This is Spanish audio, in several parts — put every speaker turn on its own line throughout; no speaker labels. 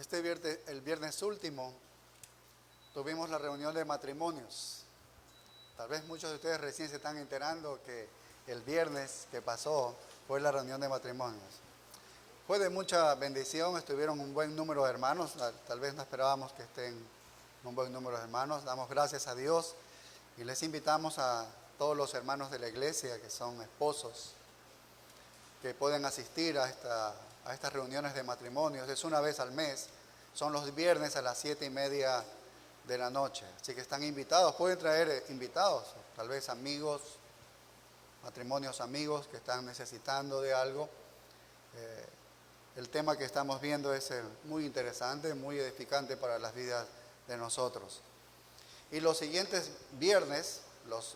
El viernes último tuvimos la reunión de matrimonios. Tal vez muchos de ustedes recién se están enterando que el viernes que pasó fue la reunión de matrimonios. Fue de mucha bendición, estuvieron un buen número de hermanos, tal vez no esperábamos que estén un buen número de hermanos. Damos gracias a Dios y les invitamos a todos los hermanos de la iglesia que son esposos, que pueden asistir a estas reuniones de matrimonios. Es una vez al mes, son los viernes a las 7:30 de la noche. Así que están invitados, pueden traer invitados, tal vez amigos, matrimonios amigos que están necesitando de algo. El tema que estamos viendo es muy interesante, muy edificante para las vidas de nosotros. Y los siguientes viernes,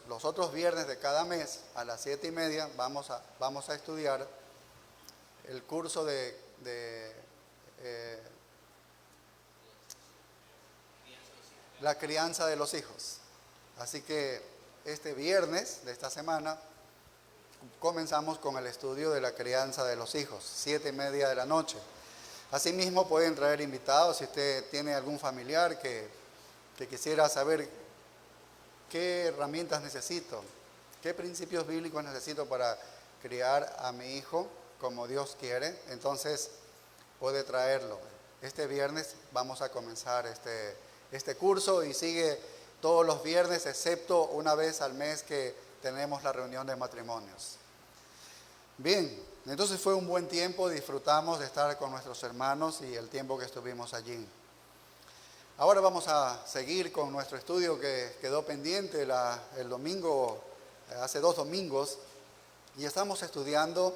los otros viernes de cada mes, a las 7:30, vamos a estudiar el curso de la crianza de los hijos. Así que este viernes de esta semana comenzamos con el estudio de la crianza de los hijos, 7:30 de la noche. Asimismo pueden traer invitados si usted tiene algún familiar que quisiera saber qué herramientas necesito, qué principios bíblicos necesito para criar a mi hijo como Dios quiere, entonces puede traerlo. Este viernes vamos a comenzar este curso y sigue todos los viernes, excepto una vez al mes que tenemos la reunión de matrimonios. Bien, entonces fue un buen tiempo, disfrutamos de estar con nuestros hermanos y el tiempo que estuvimos allí. Ahora vamos a seguir con nuestro estudio que quedó pendiente el domingo, hace 2 domingos, y estamos estudiando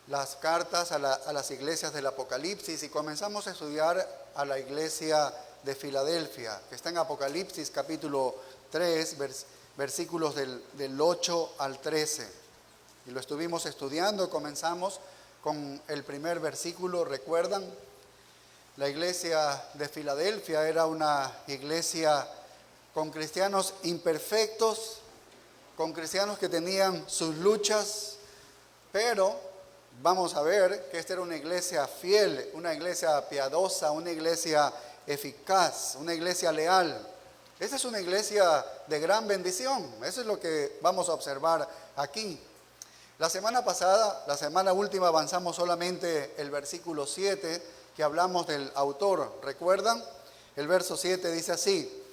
las cartas a las iglesias del Apocalipsis y comenzamos a estudiar a la iglesia de Filadelfia, que está en Apocalipsis capítulo 3, versículos del 8 al 13. Y lo estuvimos estudiando, comenzamos con el primer versículo, ¿recuerdan? La iglesia de Filadelfia era una iglesia con cristianos imperfectos, con cristianos que tenían sus luchas, pero vamos a ver que esta era una iglesia fiel, una iglesia piadosa, una iglesia eficaz, una iglesia leal. Esta es una iglesia de gran bendición. Eso es lo que vamos a observar aquí. La semana pasada, la semana última, avanzamos solamente el versículo 7, que hablamos del autor. ¿Recuerdan? El verso 7 dice así: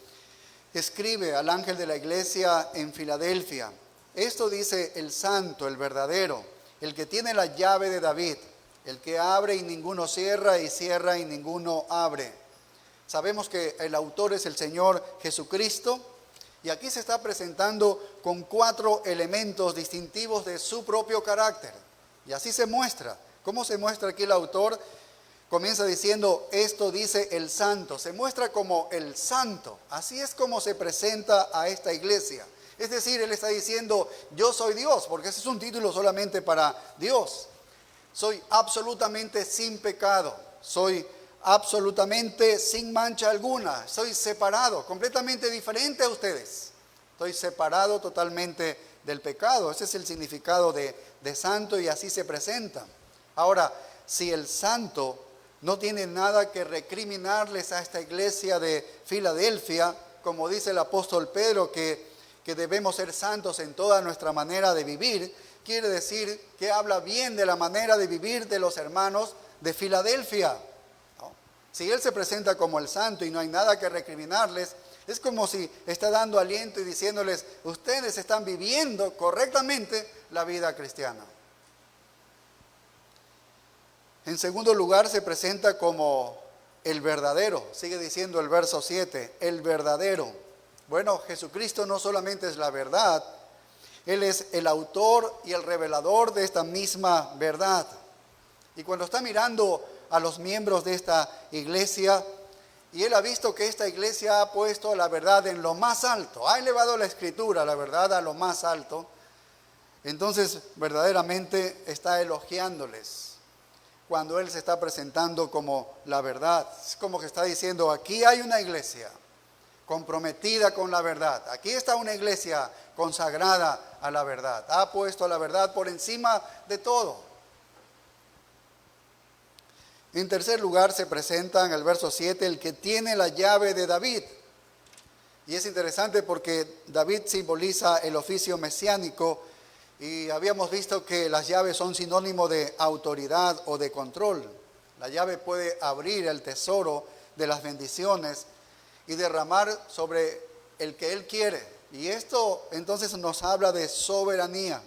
escribe al ángel de la iglesia en Filadelfia. Esto dice el santo, el verdadero, el que tiene la llave de David, el que abre y ninguno cierra, y cierra y ninguno abre. Sabemos que el autor es el Señor Jesucristo, y aquí se está presentando con 4 elementos distintivos de su propio carácter. Y así se muestra. ¿Cómo se muestra aquí el autor? Comienza diciendo, esto dice el santo. Se muestra como el santo. Así es como se presenta a esta iglesia. Es decir, él está diciendo, yo soy Dios, porque ese es un título solamente para Dios. Soy absolutamente sin pecado. Soy absolutamente sin mancha alguna. Soy separado, completamente diferente a ustedes. Estoy separado totalmente del pecado. Ese es el significado de santo, y así se presenta. Ahora, si el santo no tiene nada que recriminarles a esta iglesia de Filadelfia, como dice el apóstol Pedro, que debemos ser santos en toda nuestra manera de vivir, quiere decir que habla bien de la manera de vivir de los hermanos de Filadelfia. ¿No? Si él se presenta como el santo y no hay nada que recriminarles, es como si está dando aliento y diciéndoles, ustedes están viviendo correctamente la vida cristiana. En segundo lugar, se presenta como el verdadero. Sigue diciendo el verso 7, el verdadero. Bueno, Jesucristo no solamente es la verdad, Él es el autor y el revelador de esta misma verdad. Y cuando está mirando a los miembros de esta iglesia, y Él ha visto que esta iglesia ha puesto la verdad en lo más alto, ha elevado la escritura, la verdad, a lo más alto, entonces verdaderamente está elogiándoles. Cuando Él se está presentando como la verdad, es como que está diciendo, aquí hay una iglesia comprometida con la verdad. Aquí está una iglesia consagrada a la verdad. Ha puesto la verdad por encima de todo. En tercer lugar se presenta en el verso 7 el que tiene la llave de David. Y es interesante porque David simboliza el oficio mesiánico y habíamos visto que las llaves son sinónimo de autoridad o de control. La llave puede abrir el tesoro de las bendiciones y derramar sobre el que Él quiere. Y esto entonces nos habla de soberanía.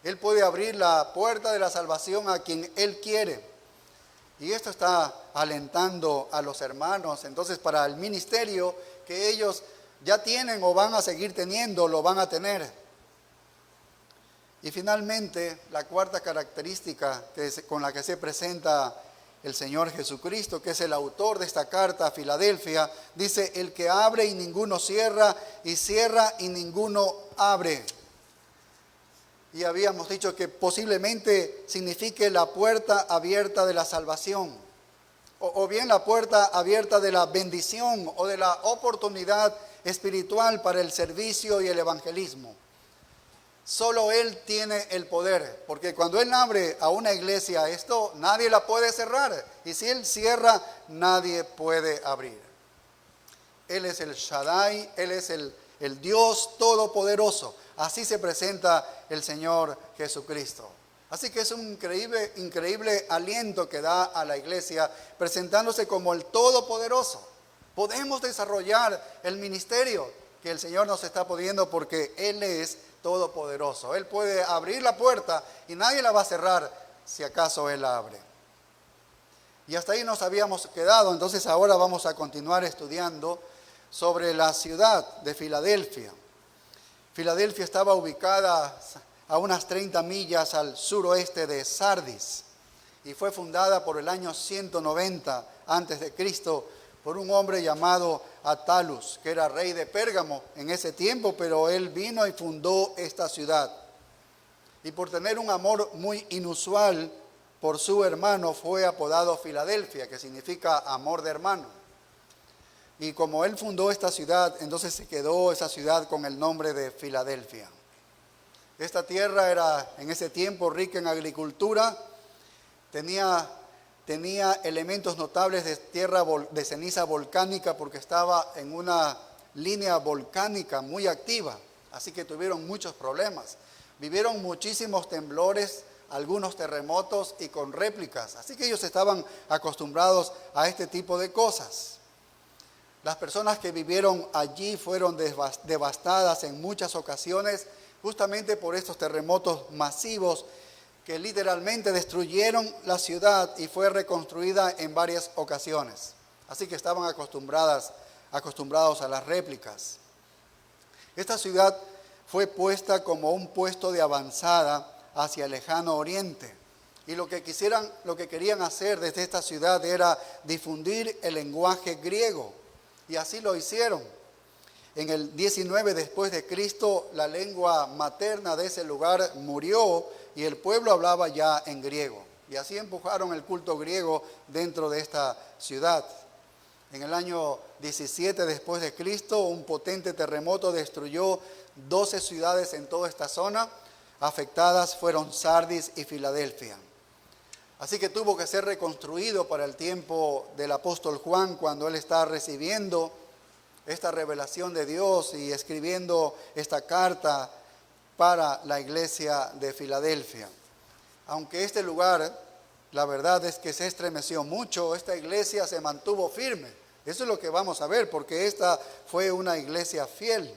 Él puede abrir la puerta de la salvación a quien Él quiere. Y esto está alentando a los hermanos. Entonces, para el ministerio que ellos ya tienen o van a seguir teniendo, lo van a tener. Y finalmente, la cuarta característica con la que se presenta el Señor Jesucristo, que es el autor de esta carta a Filadelfia, dice: el que abre y ninguno cierra, y cierra y ninguno abre. Y habíamos dicho que posiblemente signifique la puerta abierta de la salvación, o bien la puerta abierta de la bendición o de la oportunidad espiritual para el servicio y el evangelismo. Solo Él tiene el poder, porque cuando Él abre a una iglesia esto, nadie la puede cerrar, y si Él cierra, nadie puede abrir. Él es el Shaddai, Él es el Dios todopoderoso. Así se presenta el Señor Jesucristo. Así que es un increíble aliento que da a la iglesia presentándose como el Todopoderoso. Podemos desarrollar el ministerio que el Señor nos está pidiendo porque Él es todopoderoso. Él puede abrir la puerta y nadie la va a cerrar si acaso Él la abre. Y hasta ahí nos habíamos quedado. Entonces ahora vamos a continuar estudiando sobre la ciudad de Filadelfia. Filadelfia estaba ubicada a unas 30 millas al suroeste de Sardis y fue fundada por el año 190 a.C. por un hombre llamado Attalus, que era rey de Pérgamo en ese tiempo, pero él vino y fundó esta ciudad. Y por tener un amor muy inusual por su hermano fue apodado Filadelfia, que significa amor de hermano. Y como él fundó esta ciudad, entonces se quedó esa ciudad con el nombre de Filadelfia. Esta tierra era en ese tiempo rica en agricultura, tenía elementos notables de tierra de ceniza volcánica porque estaba en una línea volcánica muy activa, así que tuvieron muchos problemas. Vivieron muchísimos temblores, algunos terremotos y con réplicas, así que ellos estaban acostumbrados a este tipo de cosas. Las personas que vivieron allí fueron devastadas en muchas ocasiones justamente por estos terremotos masivos que literalmente destruyeron la ciudad y fue reconstruida en varias ocasiones. Así que estaban acostumbrados a las réplicas. Esta ciudad fue puesta como un puesto de avanzada hacia el lejano oriente. Y lo que querían hacer desde esta ciudad era difundir el lenguaje griego. Y así lo hicieron. En el 19 después de Cristo, la lengua materna de ese lugar murió y el pueblo hablaba ya en griego. Y así empujaron el culto griego dentro de esta ciudad. En el año 17 después de Cristo, un potente terremoto destruyó 12 ciudades en toda esta zona. Afectadas fueron Sardis y Filadelfia. Así que tuvo que ser reconstruido para el tiempo del apóstol Juan, cuando él está recibiendo esta revelación de Dios y escribiendo esta carta para la iglesia de Filadelfia. Aunque este lugar, la verdad es que se estremeció mucho, esta iglesia se mantuvo firme. Eso es lo que vamos a ver, porque esta fue una iglesia fiel.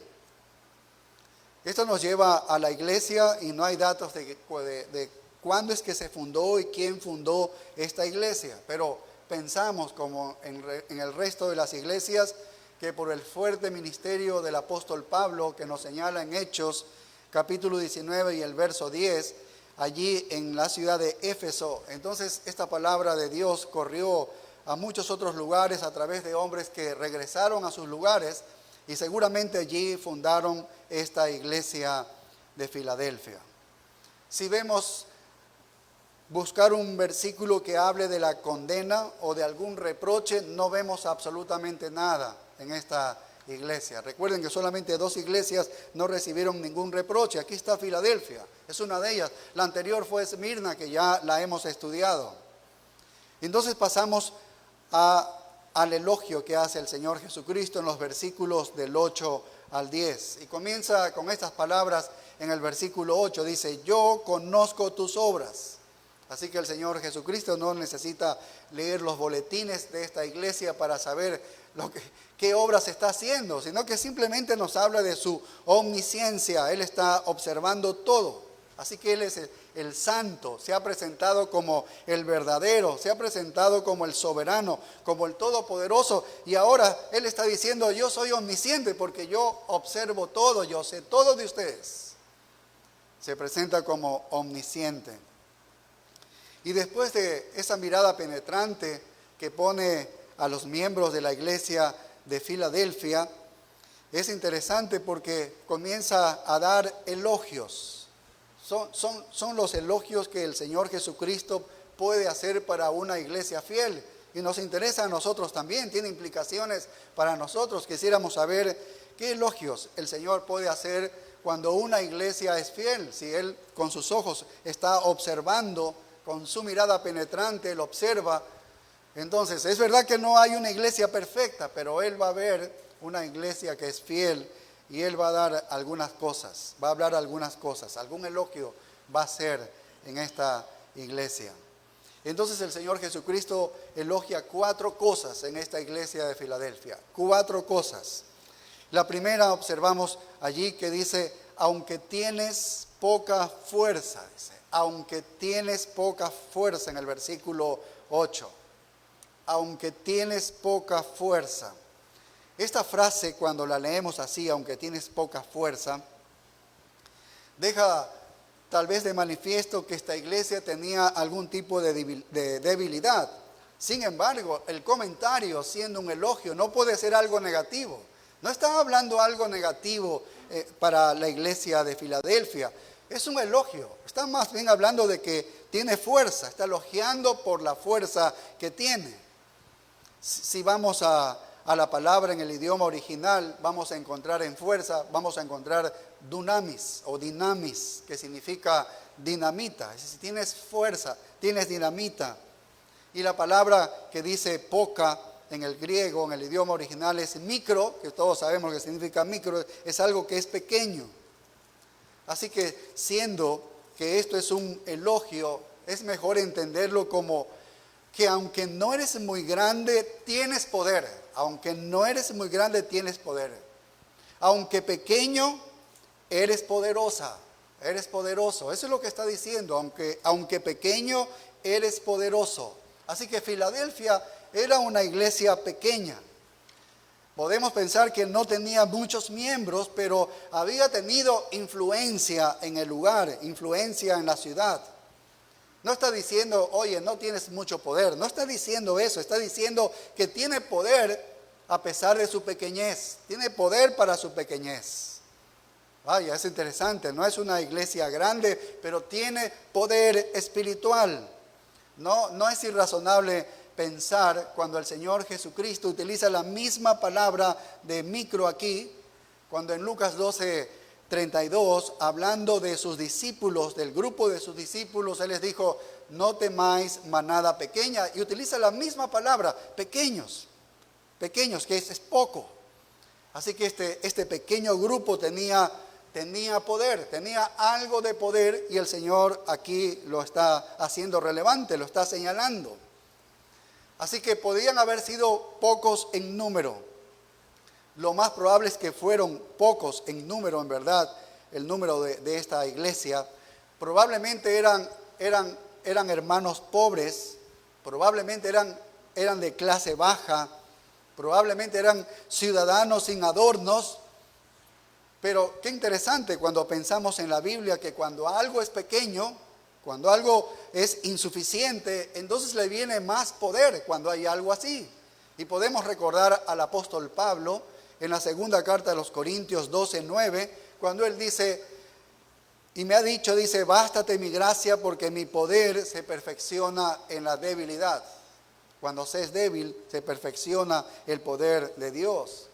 Esto nos lleva a la iglesia y no hay datos de cuándo es que se fundó y quién fundó esta iglesia, pero pensamos, como en el resto de las iglesias, que por el fuerte ministerio del apóstol Pablo, que nos señala en Hechos, capítulo 19 y el verso 10, allí en la ciudad de Éfeso, entonces esta palabra de Dios corrió a muchos otros lugares a través de hombres que regresaron a sus lugares y seguramente allí fundaron esta iglesia de Filadelfia. Si vemos buscar un versículo que hable de la condena o de algún reproche, no vemos absolutamente nada en esta iglesia. Recuerden que solamente 2 iglesias no recibieron ningún reproche. Aquí está Filadelfia, es una de ellas. La anterior fue Esmirna, que ya la hemos estudiado. Entonces pasamos al elogio que hace el Señor Jesucristo en los versículos del 8 al 10. Y comienza con estas palabras en el versículo 8. Dice, yo conozco tus obras. Así que el Señor Jesucristo no necesita leer los boletines de esta iglesia para saber qué obras está haciendo, sino que simplemente nos habla de su omnisciencia. Él está observando todo. Así que Él es el santo, se ha presentado como el verdadero, se ha presentado como el soberano, como el todopoderoso. Y ahora Él está diciendo, yo soy omnisciente porque yo observo todo, yo sé todo de ustedes. Se presenta como omnisciente. Y después de esa mirada penetrante que pone a los miembros de la iglesia de Filadelfia, es interesante porque comienza a dar elogios. Son los elogios que el Señor Jesucristo puede hacer para una iglesia fiel. Y nos interesa a nosotros también, tiene implicaciones para nosotros. Quisiéramos saber qué elogios el Señor puede hacer cuando una iglesia es fiel. Si Él con sus ojos está observando, con su mirada penetrante, Él observa. Entonces, es verdad que no hay una iglesia perfecta, pero Él va a ver una iglesia que es fiel y Él va a dar algunas cosas, va a hablar algunas cosas, algún elogio va a hacer en esta iglesia. Entonces el Señor Jesucristo elogia 4 cosas en esta iglesia de Filadelfia, 4 cosas. La primera observamos allí que dice, aunque tienes poca fuerza, dice, aunque tienes poca fuerza en el versículo 8, aunque tienes poca fuerza. Esta frase, cuando la leemos así, aunque tienes poca fuerza, deja tal vez de manifiesto que esta iglesia tenía algún tipo de debilidad. Sin embargo, el comentario, siendo un elogio, no puede ser algo negativo. No está hablando algo negativo para la iglesia de Filadelfia. Es un elogio. Está más bien hablando de que tiene fuerza. Está elogiando por la fuerza que tiene. Si vamos a la palabra en el idioma original, vamos a encontrar en fuerza, vamos a encontrar dunamis o dinamis, que significa dinamita. Es decir, si tienes fuerza, tienes dinamita. Y la palabra que dice poca en el griego, en el idioma original, es micro, que todos sabemos que significa micro, es algo que es pequeño. Así que siendo que esto es un elogio, es mejor entenderlo como que aunque no eres muy grande, tienes poder. Aunque no eres muy grande, tienes poder. Aunque pequeño, eres poderosa, eres poderoso. Eso es lo que está diciendo, aunque pequeño, eres poderoso. Así que Filadelfia era una iglesia pequeña. Podemos pensar que no tenía muchos miembros, pero había tenido influencia en el lugar, influencia en la ciudad. No está diciendo, oye, no tienes mucho poder. No está diciendo eso. Está diciendo que tiene poder a pesar de su pequeñez. Tiene poder para su pequeñez. Vaya, es interesante. No es una iglesia grande, pero tiene poder espiritual. No es irrazonable pensar cuando el Señor Jesucristo utiliza la misma palabra de micro aquí, cuando en Lucas 12:32, hablando de sus discípulos, del grupo de sus discípulos, Él les dijo, no temáis manada pequeña, y utiliza la misma palabra, pequeños, que es poco. Así que este pequeño grupo tenía poder, tenía algo de poder, y el Señor aquí lo está haciendo relevante, lo está señalando. Así que podían haber sido pocos en número. Lo más probable es que fueron pocos en número, en verdad, el número de esta iglesia. Probablemente eran hermanos pobres, probablemente eran de clase baja, probablemente eran ciudadanos sin adornos. Pero qué interesante cuando pensamos en la Biblia que cuando algo es pequeño, cuando algo es insuficiente, entonces le viene más poder cuando hay algo así. Y podemos recordar al apóstol Pablo en la segunda carta de los Corintios 12:9, cuando él dice, y me ha dicho, dice, bástate mi gracia porque mi poder se perfecciona en la debilidad. Cuando se es débil, se perfecciona el poder de Dios.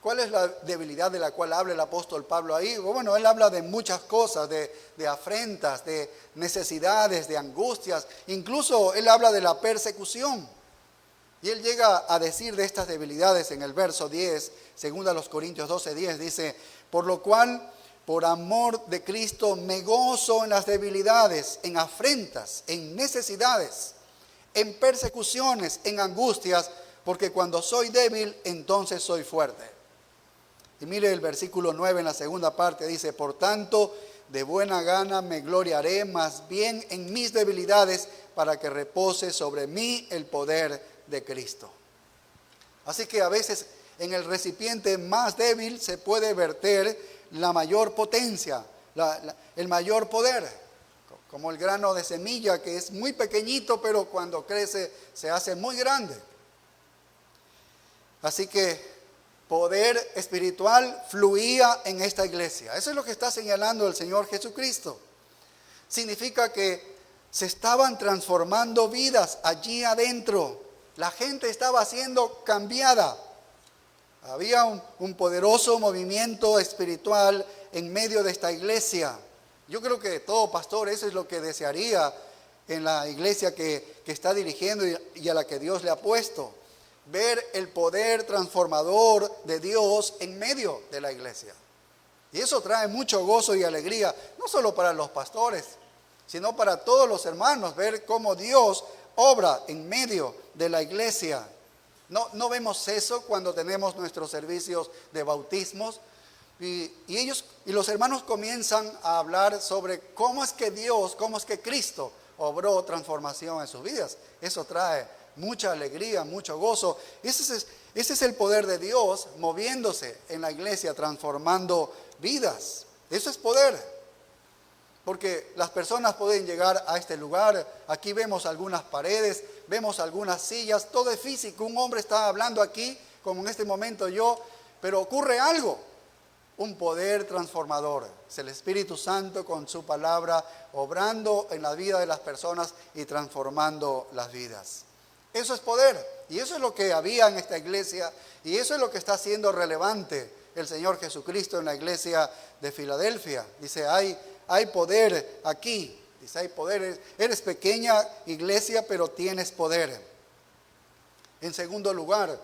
¿Cuál es la debilidad de la cual habla el apóstol Pablo ahí? Bueno, él habla de muchas cosas, de afrentas, de necesidades, de angustias. Incluso él habla de la persecución. Y él llega a decir de estas debilidades en el verso 10, según a los Corintios 12:10, dice: por lo cual, por amor de Cristo, me gozo en las debilidades, en afrentas, en necesidades, en persecuciones, en angustias, porque cuando soy débil, entonces soy fuerte. Y mire el versículo 9 en la segunda parte, dice: por tanto, de buena gana me gloriaré más bien en mis debilidades, para que repose sobre mí el poder de Cristo. Así que a veces en el recipiente más débil se puede verter la mayor potencia, el mayor poder, como el grano de semilla, que es muy pequeñito, pero cuando crece se hace muy grande. Así que poder espiritual fluía en esta iglesia. Eso es lo que está señalando el Señor Jesucristo. Significa que se estaban transformando vidas allí adentro. La gente estaba siendo cambiada. Había un poderoso movimiento espiritual en medio de esta iglesia. Yo creo que todo pastor eso es lo que desearía en la iglesia que está dirigiendo y a la que Dios le ha puesto. Ver el poder transformador de Dios en medio de la iglesia. Y eso trae mucho gozo y alegría, no solo para los pastores, sino para todos los hermanos, ver cómo Dios obra en medio de la iglesia. No vemos eso cuando tenemos nuestros servicios de bautismos y los hermanos comienzan a hablar sobre cómo es que Dios, cómo es que Cristo obró transformación en sus vidas. Eso trae mucha alegría, mucho gozo. Ese es el poder de Dios moviéndose en la iglesia, transformando vidas. Eso es poder. Porque las personas pueden llegar a este lugar, aquí vemos algunas paredes, vemos algunas sillas, todo es físico, un hombre está hablando aquí, como en este momento yo, pero ocurre algo, un poder transformador. Es el Espíritu Santo con su palabra, obrando en la vida de las personas y transformando las vidas. Eso es poder, y eso es lo que había en esta iglesia, y eso es lo que está haciendo relevante el Señor Jesucristo en la iglesia de Filadelfia. Dice, hay poder aquí, dice, hay poder, eres pequeña iglesia, pero tienes poder. En segundo lugar,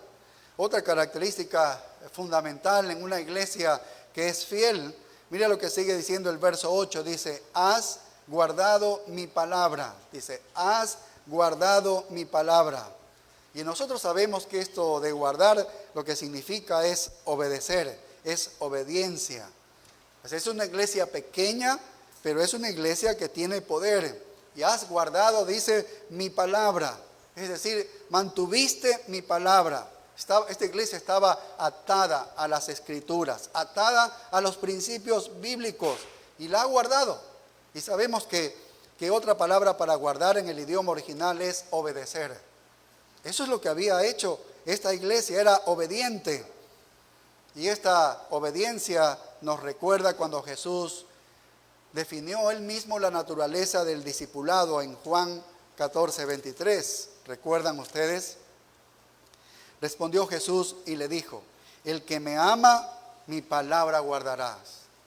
otra característica fundamental en una iglesia que es fiel, mira lo que sigue diciendo el verso 8, dice, has guardado mi palabra, dice, has guardado mi palabra. Y nosotros sabemos que esto de guardar lo que significa es obedecer, es obediencia. Es una iglesia pequeña, pero es una iglesia que tiene poder. Y has guardado, dice, mi palabra. Es decir, mantuviste mi palabra. Esta iglesia estaba atada a las escrituras, atada a los principios bíblicos. Y la ha guardado. Y sabemos que otra palabra para guardar en el idioma original es obedecer. Eso es lo que había hecho esta iglesia, era obediente. Y esta obediencia nos recuerda cuando Jesús definió él mismo la naturaleza del discipulado en Juan 14:23. ¿Recuerdan ustedes? Respondió Jesús y le dijo, el que me ama, mi palabra guardará.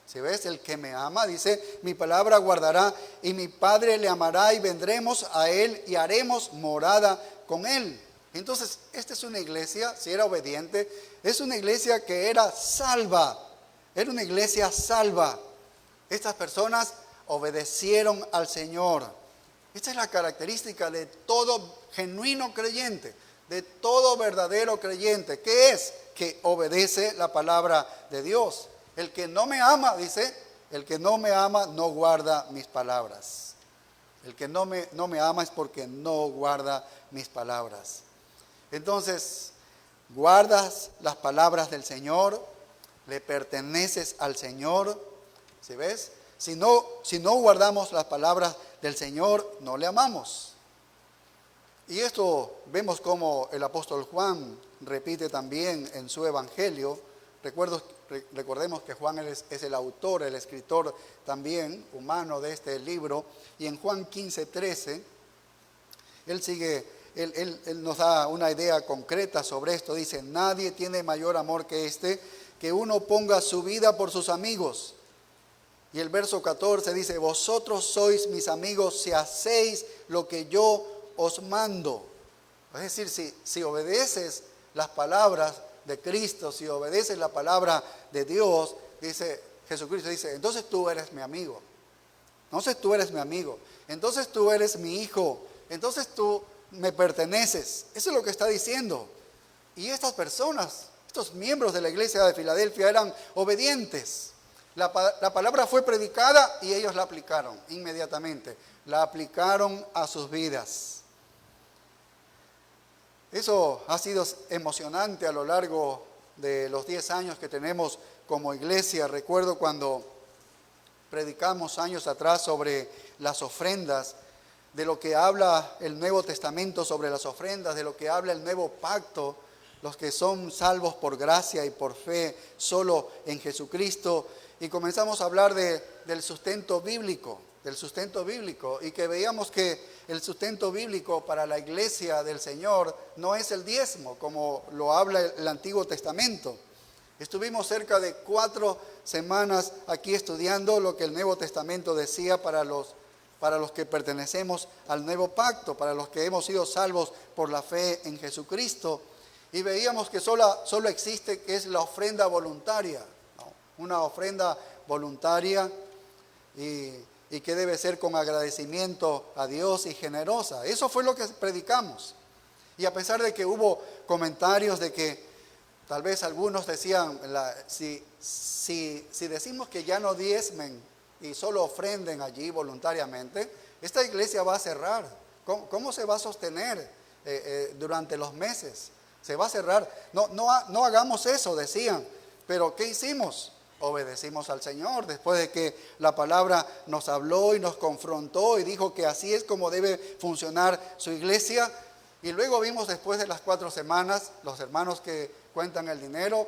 ¿Sí ves? El que me ama, dice, mi palabra guardará y mi Padre le amará y vendremos a él y haremos morada con él. Entonces, esta es una iglesia, si era obediente, es una iglesia que era salva. Era una iglesia salva. Estas personas obedecieron al Señor. Esta es la característica de todo genuino creyente, de todo verdadero creyente. ¿Qué es? Que obedece la palabra de Dios. El que no me ama, dice, el que no me ama no guarda mis palabras. El que no me ama es porque no guarda mis palabras. Entonces, guardas las palabras del Señor, le perteneces al Señor, ¿sí ves? Si no guardamos las palabras del Señor, no le amamos. Y esto vemos como el apóstol Juan repite también en su evangelio. Recordemos que Juan es el autor, el escritor también humano de este libro. Y en Juan 15:13, él nos da una idea concreta sobre esto. Dice, nadie tiene mayor amor que este, que uno ponga su vida por sus amigos. Y el verso 14 dice, vosotros sois mis amigos si hacéis lo que yo os mando. Es decir, si obedeces las palabras de Cristo, si obedeces la palabra de Dios, dice Jesucristo, dice, entonces tú eres mi amigo. Entonces tú eres mi amigo. Entonces tú eres mi hijo. Entonces tú me perteneces. Eso es lo que está diciendo. Y estas personas, estos miembros de la iglesia de Filadelfia eran obedientes. La palabra fue predicada y ellos la aplicaron inmediatamente. La aplicaron a sus vidas. Eso ha sido emocionante a lo largo de los 10 años que tenemos como iglesia. Recuerdo cuando predicamos años atrás sobre las ofrendas, de lo que habla el Nuevo Testamento sobre las ofrendas, de lo que habla el Nuevo Pacto, los que son salvos por gracia y por fe solo en Jesucristo. Y comenzamos a hablar del sustento bíblico, y que veíamos que el sustento bíblico para la iglesia del Señor no es el diezmo, como lo habla el Antiguo Testamento. Estuvimos cerca de 4 semanas aquí estudiando lo que el Nuevo Testamento decía para los que pertenecemos al Nuevo Pacto, para los que hemos sido salvos por la fe en Jesucristo. Y veíamos que solo existe, que es la ofrenda voluntaria, ¿no? Una ofrenda voluntaria y que debe ser con agradecimiento a Dios y generosa. Eso fue lo que predicamos. Y a pesar de que hubo comentarios de que tal vez algunos decían, si decimos que ya no diezmen y solo ofrenden allí voluntariamente, esta iglesia va a cerrar. ¿Cómo se va a sostener durante los meses? Se va a cerrar. No hagamos eso, decían. Pero ¿qué hicimos? Obedecimos al Señor después de que la palabra nos habló y nos confrontó y dijo que así es como debe funcionar su iglesia. Y luego vimos después de las 4 semanas, los hermanos que cuentan el dinero,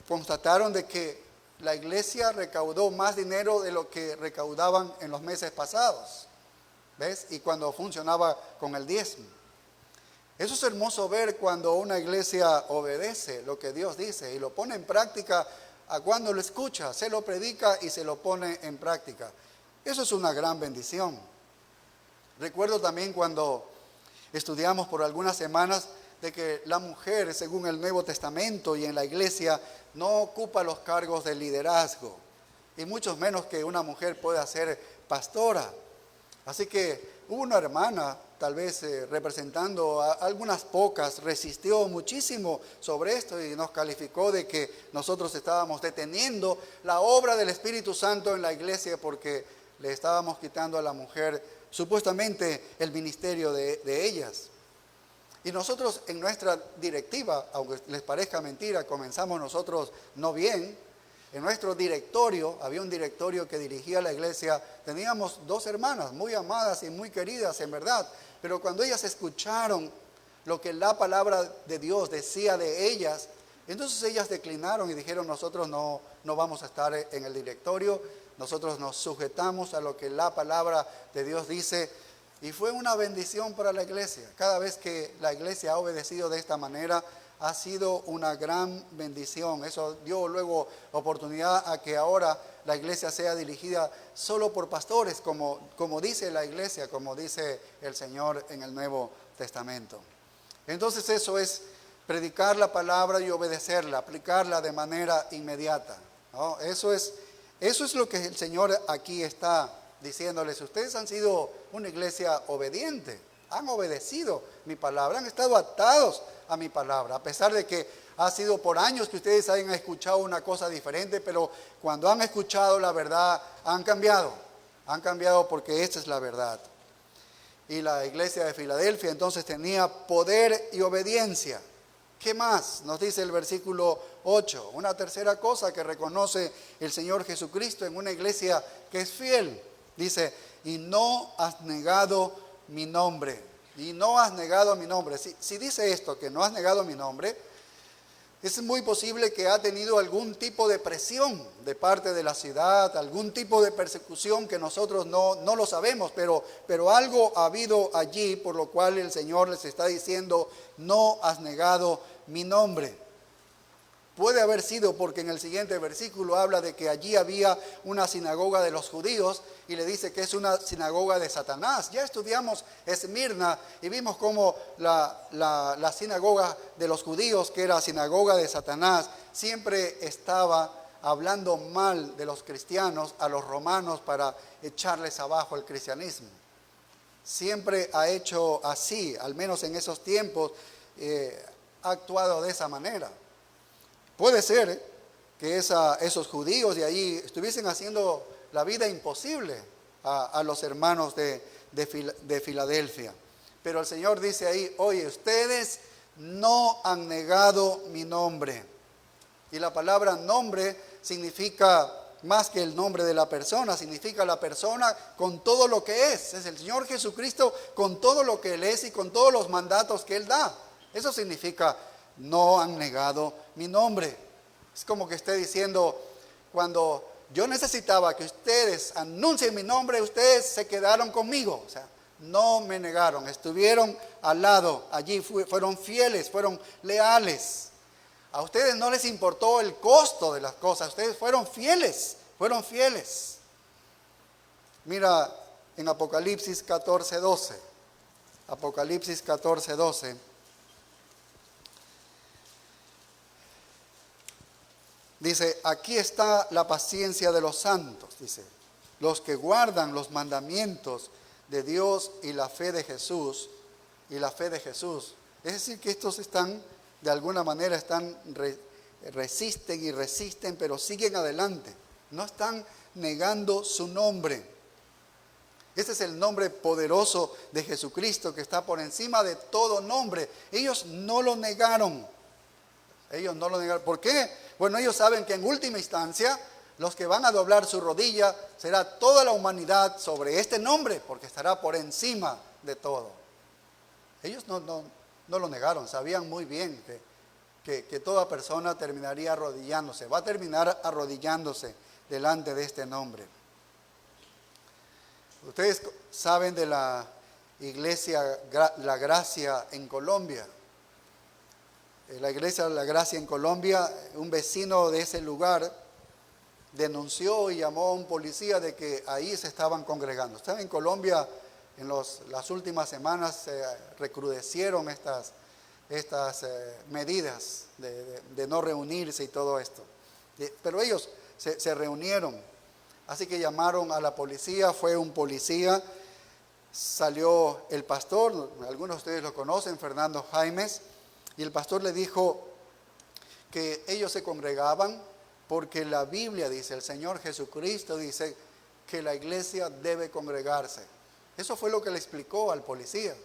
constataron de que la iglesia recaudó más dinero de lo que recaudaban en los meses pasados. ¿Ves? Y cuando funcionaba con el diezmo. Eso es hermoso ver cuando una iglesia obedece lo que Dios dice y lo pone en práctica a cuando lo escucha, se lo predica y se lo pone en práctica. Eso es una gran bendición. Recuerdo también cuando estudiamos por algunas semanas de que la mujer, según el Nuevo Testamento y en la iglesia, no ocupa los cargos de liderazgo, y mucho menos que una mujer pueda ser pastora. Así que hubo una hermana, tal vez representando a algunas pocas, resistió muchísimo sobre esto y nos calificó de que nosotros estábamos deteniendo la obra del Espíritu Santo en la iglesia porque le estábamos quitando a la mujer supuestamente el ministerio de ellas. Y nosotros en nuestra directiva, aunque les parezca mentira, comenzamos nosotros no bien. En nuestro directorio, había un directorio que dirigía la iglesia, teníamos 2 hermanas muy amadas y muy queridas en verdad, pero cuando ellas escucharon lo que la palabra de Dios decía de ellas, entonces ellas declinaron y dijeron, nosotros no vamos a estar en el directorio, nosotros nos sujetamos a lo que la palabra de Dios dice. Y fue una bendición para la iglesia. Cada vez que la iglesia ha obedecido de esta manera, ha sido una gran bendición. Eso dio luego oportunidad a que ahora la iglesia sea dirigida solo por pastores, como dice la iglesia, como dice el Señor en el Nuevo Testamento. Entonces eso es predicar la palabra y obedecerla, aplicarla de manera inmediata, ¿no? Eso es lo que el Señor aquí está diciéndoles. Ustedes han sido una iglesia obediente, han obedecido mi palabra, han estado atados a mi palabra, a pesar de que ha sido por años que ustedes hayan escuchado una cosa diferente, pero cuando han escuchado la verdad han cambiado porque esta es la verdad. Y la iglesia de Filadelfia entonces tenía poder y obediencia. ¿Qué más? Nos dice el versículo 8, una tercera cosa que reconoce el Señor Jesucristo en una iglesia que es fiel. Dice, y no has negado mi nombre. Y no has negado mi nombre. Si dice esto, que no has negado mi nombre, es muy posible que ha tenido algún tipo de presión de parte de la ciudad, algún tipo de persecución que nosotros no lo sabemos, pero algo ha habido allí por lo cual el Señor les está diciendo, no has negado mi nombre. Puede haber sido porque en el siguiente versículo habla de que allí había una sinagoga de los judíos y le dice que es una sinagoga de Satanás. Ya estudiamos Esmirna y vimos cómo la sinagoga de los judíos, que era sinagoga de Satanás, siempre estaba hablando mal de los cristianos a los romanos para echarles abajo el cristianismo. Siempre ha hecho así, al menos en esos tiempos, ha actuado de esa manera. Puede ser que esos judíos de allí estuviesen haciendo la vida imposible a los hermanos de Filadelfia. Pero el Señor dice ahí, oye, ustedes no han negado mi nombre. Y la palabra nombre significa más que el nombre de la persona, significa la persona con todo lo que es. Es el Señor Jesucristo con todo lo que Él es y con todos los mandatos que Él da. Eso significa no han negado mi nombre. Es como que esté diciendo, cuando yo necesitaba que ustedes anuncien mi nombre, ustedes se quedaron conmigo. O sea, no me negaron, estuvieron al lado, allí fueron fieles, fueron leales. A ustedes no les importó el costo de las cosas, ustedes fueron fieles, fueron fieles. Mira en Apocalipsis 14:12, Apocalipsis 14:12. Dice, aquí está la paciencia de los santos, dice, los que guardan los mandamientos de Dios y la fe de Jesús, y la fe de Jesús. Es decir, que estos están, de alguna manera, resisten y resisten, pero siguen adelante. No están negando su nombre. Este es el nombre poderoso de Jesucristo que está por encima de todo nombre. Ellos no lo negaron. Ellos no lo negaron. ¿Por qué? Bueno, ellos saben que en última instancia los que van a doblar su rodilla será toda la humanidad sobre este nombre, porque estará por encima de todo. Ellos no lo negaron, sabían muy bien que toda persona terminaría arrodillándose, va a terminar arrodillándose delante de este nombre. Ustedes saben de la iglesia La Gracia en Colombia. La iglesia La Gracia en Colombia, un vecino de ese lugar denunció y llamó a un policía de que ahí se estaban congregando. Ustedes en Colombia, en las últimas semanas se recrudecieron estas medidas de no reunirse y todo esto. Pero ellos se reunieron, así que llamaron a la policía, fue un policía, salió el pastor, algunos de ustedes lo conocen, Fernando Jaimes, y el pastor le dijo que ellos se congregaban porque la Biblia dice, el Señor Jesucristo dice que la iglesia debe congregarse. Eso fue lo que le explicó al policía.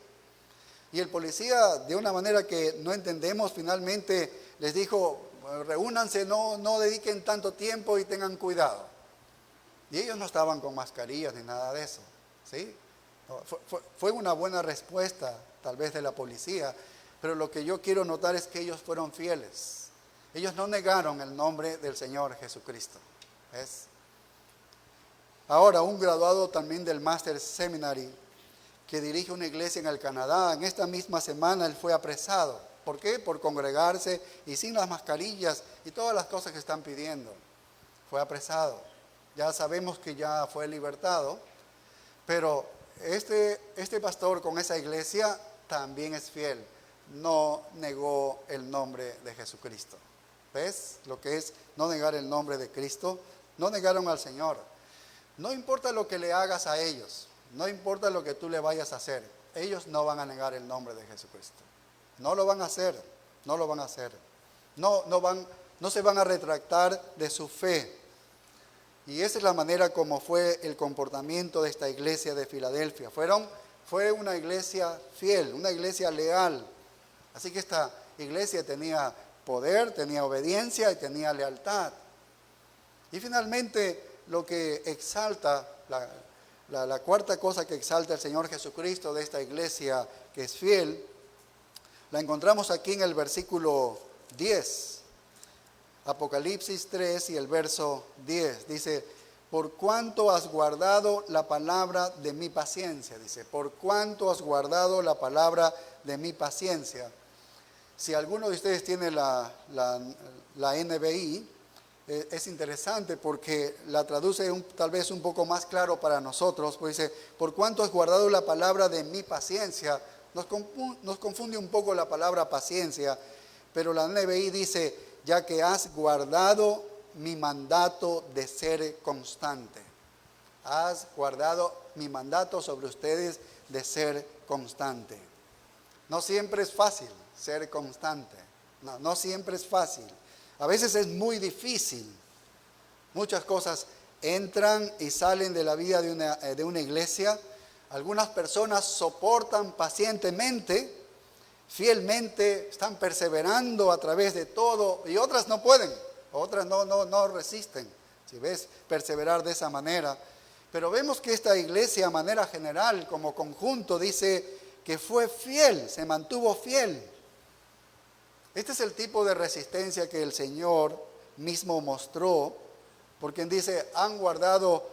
Y el policía, de una manera que no entendemos, finalmente les dijo, reúnanse, no dediquen tanto tiempo y tengan cuidado. Y ellos no estaban con mascarillas ni nada de eso, ¿sí? Fue una buena respuesta, tal vez, de la policía, pero lo que yo quiero notar es que ellos fueron fieles. Ellos no negaron el nombre del Señor Jesucristo. ¿Ves? Ahora, un graduado también del Master Seminary, que dirige una iglesia en el Canadá, en esta misma semana él fue apresado. ¿Por qué? Por congregarse y sin las mascarillas y todas las cosas que están pidiendo. Fue apresado. Ya sabemos que ya fue libertado, pero este pastor con esa iglesia también es fiel. No negó el nombre de Jesucristo. ¿Ves lo que es no negar el nombre de Cristo? No negaron al Señor. No importa lo que le hagas a ellos, no importa lo que tú le vayas a hacer, ellos no van a negar el nombre de Jesucristo. No lo van a hacer, no lo van a hacer. No se van a retractar de su fe. Y esa es la manera como fue el comportamiento de esta iglesia de Filadelfia. Fue una iglesia fiel, una iglesia leal. Así que esta iglesia tenía poder, tenía obediencia y tenía lealtad. Y finalmente lo que exalta, la cuarta cosa que exalta el Señor Jesucristo de esta iglesia que es fiel, la encontramos aquí en el versículo 10, Apocalipsis 3 y el verso 10. Dice, por cuanto has guardado la palabra de mi paciencia. Dice, por cuanto has guardado la palabra de mi paciencia. Si alguno de ustedes tiene la NBI, es interesante porque la traduce tal vez un poco más claro para nosotros, pues dice, por cuanto has guardado la palabra de mi paciencia. Nos confunde un poco la palabra paciencia, pero la NBI dice, ya que has guardado mi mandato de ser constante. Has guardado mi mandato sobre ustedes de ser constante. No siempre es fácil ser constante. No siempre es fácil. A veces es muy difícil. Muchas cosas entran y salen de la vida de una iglesia. Algunas personas soportan pacientemente, fielmente, están perseverando a través de todo, y otras no pueden, otras no resisten. Si ves, perseverar de esa manera. Pero vemos que esta iglesia, a manera general, como conjunto, dice que fue fiel, se mantuvo fiel. Este es el tipo de resistencia que el Señor mismo mostró, porque dice, han guardado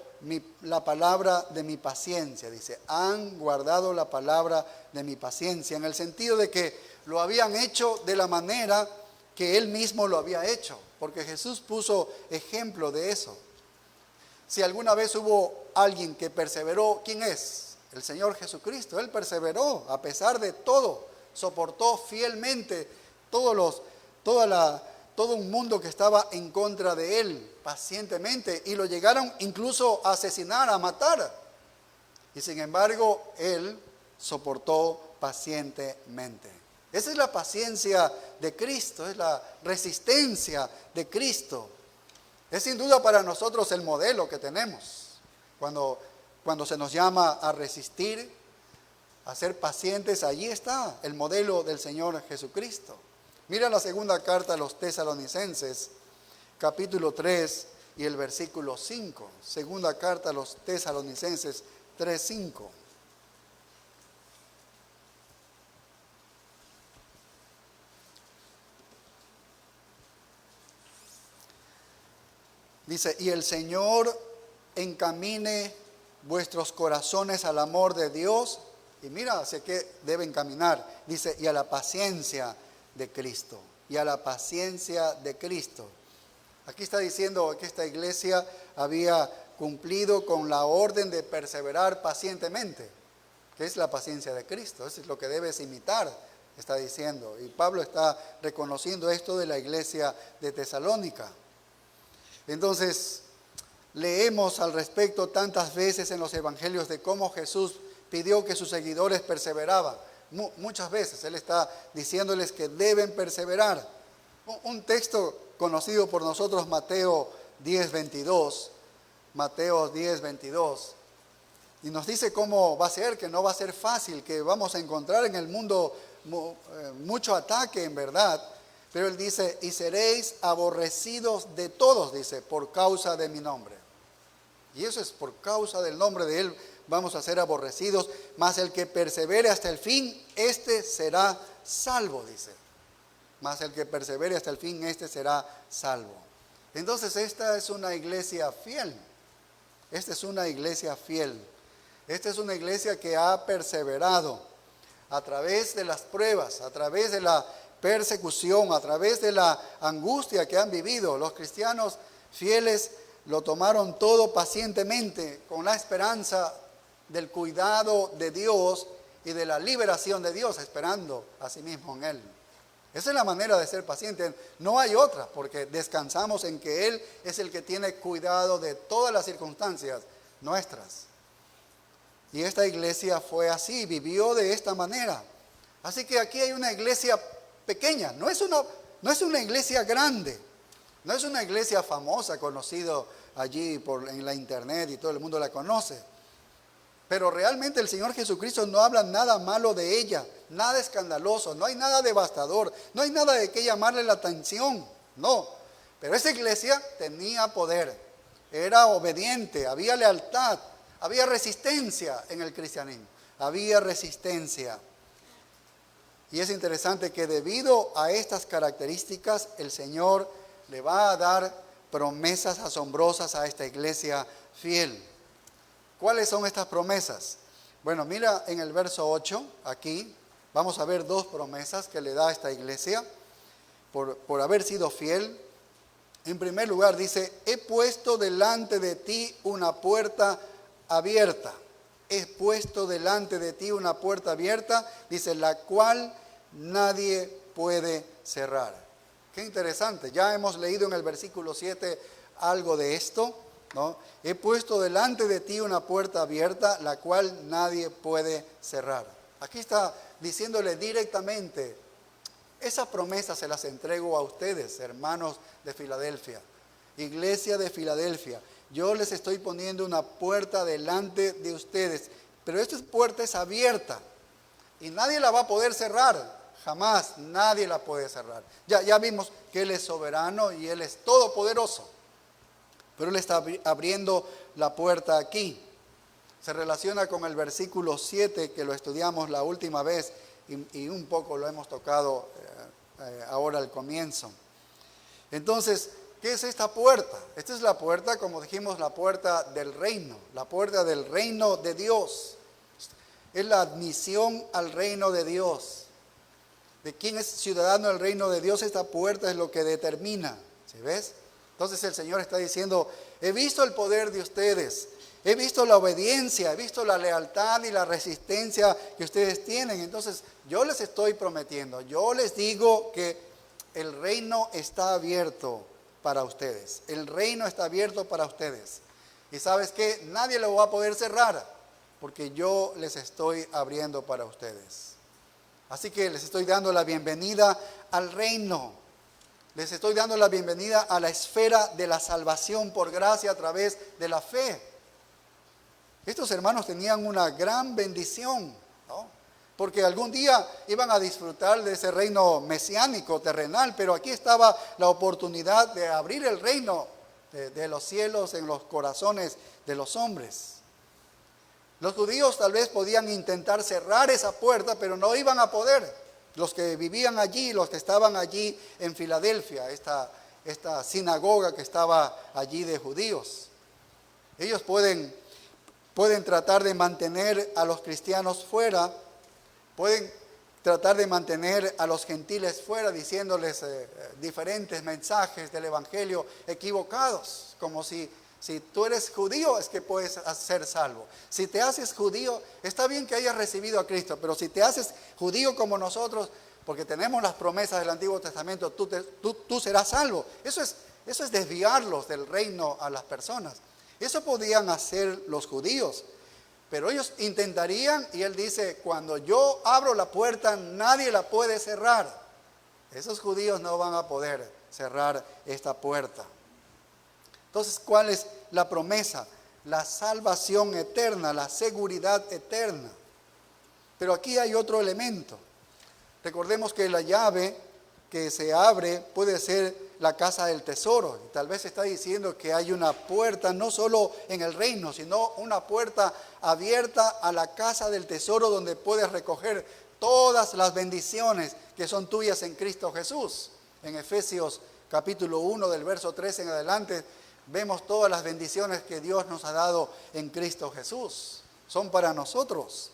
la palabra de mi paciencia. Dice, han guardado la palabra de mi paciencia, en el sentido de que lo habían hecho de la manera que Él mismo lo había hecho, porque Jesús puso ejemplo de eso. Si alguna vez hubo alguien que perseveró, ¿quién es? El Señor Jesucristo. Él perseveró a pesar de todo, soportó fielmente todo un mundo que estaba en contra de Él, pacientemente, y lo llegaron incluso a asesinar, a matar. Y sin embargo, Él soportó pacientemente. Esa es la paciencia de Cristo, es la resistencia de Cristo. Es sin duda para nosotros el modelo que tenemos. Cuando se nos llama a resistir, a ser pacientes, allí está el modelo del Señor Jesucristo. Mira la segunda carta a los Tesalonicenses, capítulo 3 y el versículo 5. Segunda carta a los Tesalonicenses 3:5. Dice, y el Señor encamine vuestros corazones al amor de Dios. Y mira hacia qué deben caminar. Dice, y a la paciencia de Cristo. Y a la paciencia de Cristo. Aquí está diciendo que esta iglesia había cumplido con la orden de perseverar pacientemente, que es la paciencia de Cristo. Eso es lo que debes imitar, está diciendo. Y Pablo está reconociendo esto de la iglesia de Tesalónica. Entonces, leemos al respecto tantas veces en los evangelios de cómo Jesús pidió que sus seguidores perseveraban. Muchas veces Él está diciéndoles que deben perseverar. Un texto conocido por nosotros, Mateo 10:22. Mateo 10:22. Y nos dice cómo va a ser, que no va a ser fácil, que vamos a encontrar en el mundo mucho ataque en verdad. Pero Él dice, y seréis aborrecidos de todos, dice, por causa de mi nombre. Y eso es por causa del nombre de Él, vamos a ser aborrecidos, mas el que persevere hasta el fin, este será salvo, dice. Mas el que persevere hasta el fin, este será salvo. Entonces esta es una iglesia fiel. Esta es una iglesia fiel. Esta es una iglesia que ha perseverado a través de las pruebas, a través de la persecución, a través de la angustia que han vivido. Los cristianos fieles lo tomaron todo pacientemente, con la esperanza del cuidado de Dios y de la liberación de Dios, esperando a sí mismo en Él. Esa es la manera de ser paciente. No hay otra, porque descansamos en que Él es el que tiene cuidado de todas las circunstancias nuestras. Y esta iglesia fue así, vivió de esta manera. Así que aquí hay una iglesia pequeña, no es una iglesia grande, no es una iglesia famosa, conocida allí en la internet y todo el mundo la conoce. Pero realmente el Señor Jesucristo no habla nada malo de ella, nada escandaloso, no hay nada devastador, no hay nada de qué llamarle la atención, no. Pero esa iglesia tenía poder, era obediente, había lealtad, había resistencia en el cristianismo, había resistencia. Y es interesante que debido a estas características, el Señor le va a dar promesas asombrosas a esta iglesia fiel. ¿Cuáles son estas promesas? Bueno, mira en el verso 8, aquí, Vamos a ver dos promesas que le da a esta iglesia por haber sido fiel. En primer lugar dice, he puesto delante de ti una puerta abierta. He puesto delante de ti una puerta abierta, dice, la cual nadie puede cerrar. Qué interesante, ya hemos leído en el versículo 7 algo de esto, ¿no? He puesto delante de ti una puerta abierta, la cual nadie puede cerrar. Aquí está diciéndole directamente, esas promesas se las entrego a ustedes, hermanos de Filadelfia, iglesia de Filadelfia. Yo les estoy poniendo una puerta delante de ustedes, pero esta puerta es abierta y nadie la va a poder cerrar, jamás, nadie la puede cerrar. Ya vimos que Él es soberano y Él es todopoderoso, pero Él está abriendo la puerta aquí. Se relaciona con el versículo 7 que lo estudiamos la última vez y un poco lo hemos tocado ahora al comienzo. Entonces, ¿qué es esta puerta? Esta es la puerta, como dijimos, la puerta del reino de Dios. Es la admisión al reino de Dios. De quién es ciudadano del reino de Dios, esta puerta es lo que determina. ¿Sí ves? Entonces el Señor está diciendo, he visto el poder de ustedes, he visto la obediencia, he visto la lealtad y la resistencia que ustedes tienen. Entonces yo les estoy prometiendo, yo les digo que el reino está abierto para ustedes. El reino está abierto para ustedes. Y ¿sabes qué? Nadie lo va a poder cerrar, porque yo les estoy abriendo para ustedes. Así que les estoy dando la bienvenida al reino. Les estoy dando la bienvenida a la esfera de la salvación por gracia a través de la fe. Estos hermanos tenían una gran bendición, ¿no? Porque algún día iban a disfrutar de ese reino mesiánico, terrenal, pero aquí estaba la oportunidad de abrir el reino de los cielos en los corazones de los hombres. Los judíos tal vez podían intentar cerrar esa puerta, pero no iban a poder. Los que vivían allí, los que estaban allí en Filadelfia, esta sinagoga que estaba allí de judíos, ellos pueden tratar de mantener a los cristianos fuera, pueden tratar de mantener a los gentiles fuera, diciéndoles diferentes mensajes del evangelio equivocados, como si tú eres judío es que puedes ser salvo. Si te haces judío, está bien que hayas recibido a Cristo, pero si te haces judío como nosotros, porque tenemos las promesas del Antiguo Testamento, tú serás salvo. Eso es desviarlos del reino a las personas. Eso podían hacer los judíos, pero ellos intentarían, y él dice, cuando yo abro la puerta, nadie la puede cerrar. Esos judíos no van a poder cerrar esta puerta. Entonces, ¿cuál es la promesa? La salvación eterna, la seguridad eterna. Pero aquí hay otro elemento. Recordemos que la llave que se abre puede ser la casa del tesoro. Y tal vez está diciendo que hay una puerta, no solo en el reino, sino una puerta abierta a la casa del tesoro donde puedes recoger todas las bendiciones que son tuyas en Cristo Jesús. En Efesios capítulo 1 del verso 13 en adelante, vemos todas las bendiciones que Dios nos ha dado en Cristo Jesús. Son para nosotros.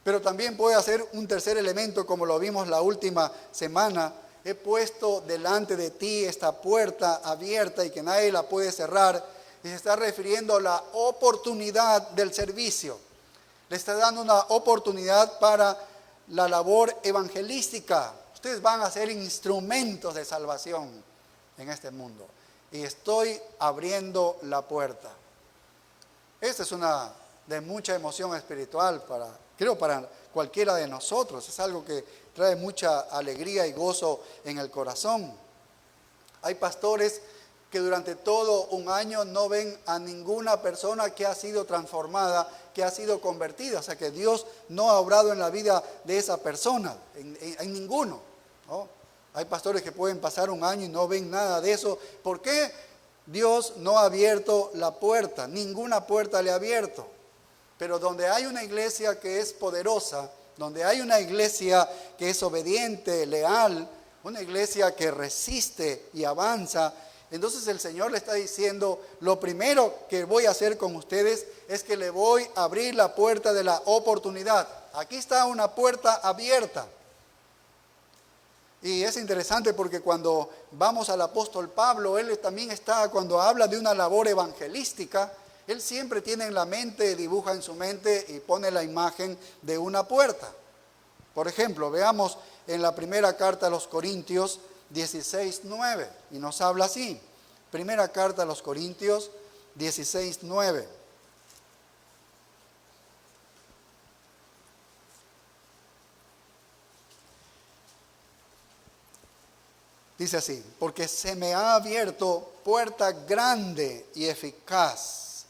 Pero también puede hacer un tercer elemento, como lo vimos la última semana. He puesto delante de ti esta puerta abierta y que nadie la puede cerrar. Y se está refiriendo a la oportunidad del servicio. Le está dando una oportunidad para la labor evangelística. Ustedes van a ser instrumentos de salvación en este mundo. Y estoy abriendo la puerta. Esta es una de mucha emoción espiritual creo para cualquiera de nosotros. Es algo que trae mucha alegría y gozo en el corazón. Hay pastores que durante todo un año no ven a ninguna persona que ha sido transformada, que ha sido convertida. O sea que Dios no ha obrado en la vida de esa persona, en ninguno, ¿no? Hay pastores que pueden pasar un año y no ven nada de eso. ¿Por qué? Dios no ha abierto la puerta, ninguna puerta le ha abierto. Pero donde hay una iglesia que es poderosa, donde hay una iglesia que es obediente, leal, una iglesia que resiste y avanza, entonces el Señor le está diciendo, lo primero que voy a hacer con ustedes es que le voy a abrir la puerta de la oportunidad. Aquí está una puerta abierta. Y es interesante porque cuando vamos al apóstol Pablo, él también está, cuando habla de una labor evangelística, él siempre tiene en la mente, dibuja en su mente y pone la imagen de una puerta. Por ejemplo, veamos en la primera carta a los Corintios 16:9, y nos habla así. Primera carta a los Corintios 16:9. Dice así: porque se me ha abierto puerta grande y eficaz,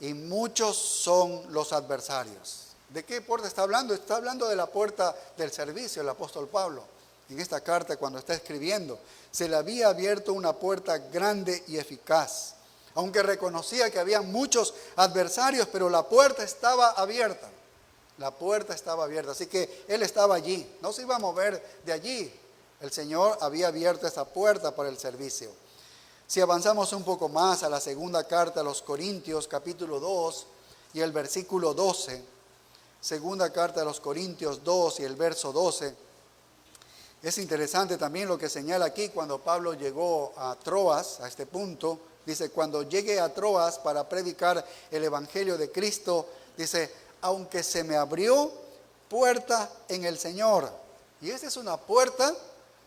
y muchos son los adversarios. ¿De qué puerta está hablando? Está hablando de la puerta del servicio, el apóstol Pablo. En esta carta, cuando está escribiendo, se le había abierto una puerta grande y eficaz. Aunque reconocía que había muchos adversarios, pero la puerta estaba abierta. La puerta estaba abierta, así que él estaba allí, no se iba a mover de allí. El Señor había abierto esa puerta para el servicio. Si avanzamos un poco más a la segunda carta a los Corintios, capítulo 2 y el versículo 12, segunda carta a los Corintios 2 y el verso 12, es interesante también lo que señala aquí cuando Pablo llegó a Troas, a este punto. Dice, cuando llegué a Troas para predicar el Evangelio de Cristo, dice, aunque se me abrió puerta en el Señor. Y esta es una puerta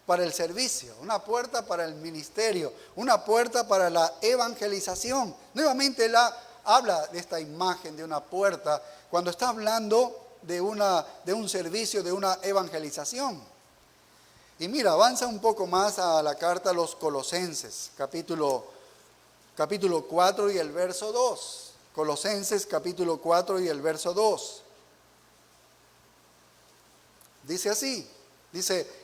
para el servicio, una puerta para el ministerio, una puerta para la evangelización. Nuevamente él habla de esta imagen de una puerta cuando está hablando de un servicio, de una evangelización. Y mira, avanza un poco más a la carta a los Colosenses, capítulo 4 y el verso 2. Colosenses capítulo 4 y el verso 2. Dice así, dice,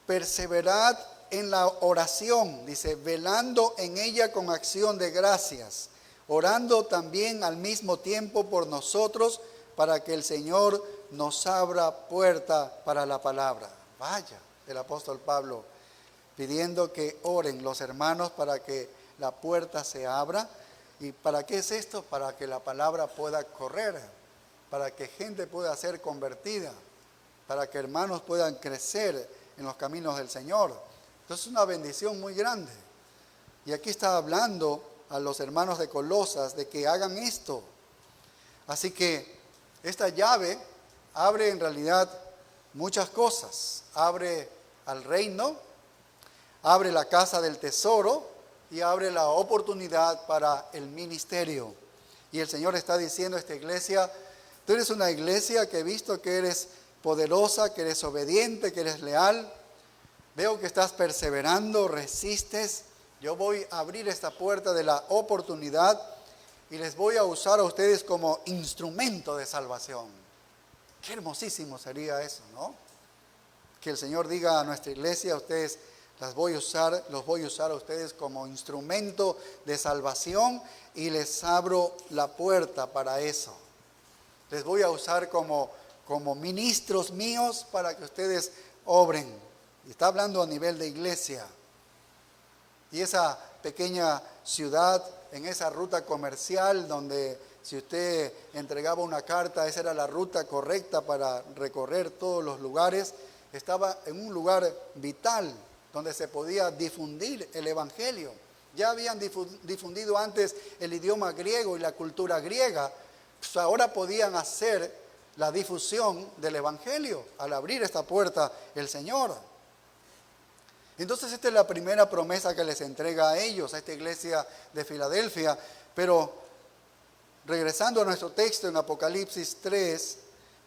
perseverad en la oración, dice, velando en ella con acción de gracias, orando también al mismo tiempo por nosotros, para que el Señor nos abra puerta para la palabra. Vaya, el apóstol Pablo pidiendo que oren los hermanos para que la puerta se abra. ¿Y para qué es esto? Para que la palabra pueda correr, para que gente pueda ser convertida, para que hermanos puedan crecer en los caminos del Señor. Entonces es una bendición muy grande. Y aquí está hablando a los hermanos de Colosas de que hagan esto. Así que esta llave abre en realidad muchas cosas. Abre al reino, abre la casa del tesoro y abre la oportunidad para el ministerio. Y el Señor está diciendo a esta iglesia, tú eres una iglesia que he visto que eres poderosa, que eres obediente, que eres leal. Veo que estás perseverando, resistes. Yo voy a abrir esta puerta de la oportunidad y les voy a usar a ustedes como instrumento de salvación. Qué hermosísimo sería eso, ¿no? Que el Señor diga a nuestra iglesia, a ustedes los voy a usar a ustedes como instrumento de salvación y les abro la puerta para eso. Les voy a usar como ministros míos para que ustedes obren. Y está hablando a nivel de iglesia. Y esa pequeña ciudad, en esa ruta comercial donde si usted entregaba una carta, esa era la ruta correcta para recorrer todos los lugares, estaba en un lugar vital donde se podía difundir el evangelio. Ya habían difundido antes el idioma griego y la cultura griega, pues ahora podían hacer la difusión del evangelio al abrir esta puerta el Señor. Entonces esta es la primera promesa que les entrega a ellos, a esta iglesia de Filadelfia. Pero regresando a nuestro texto en Apocalipsis 3,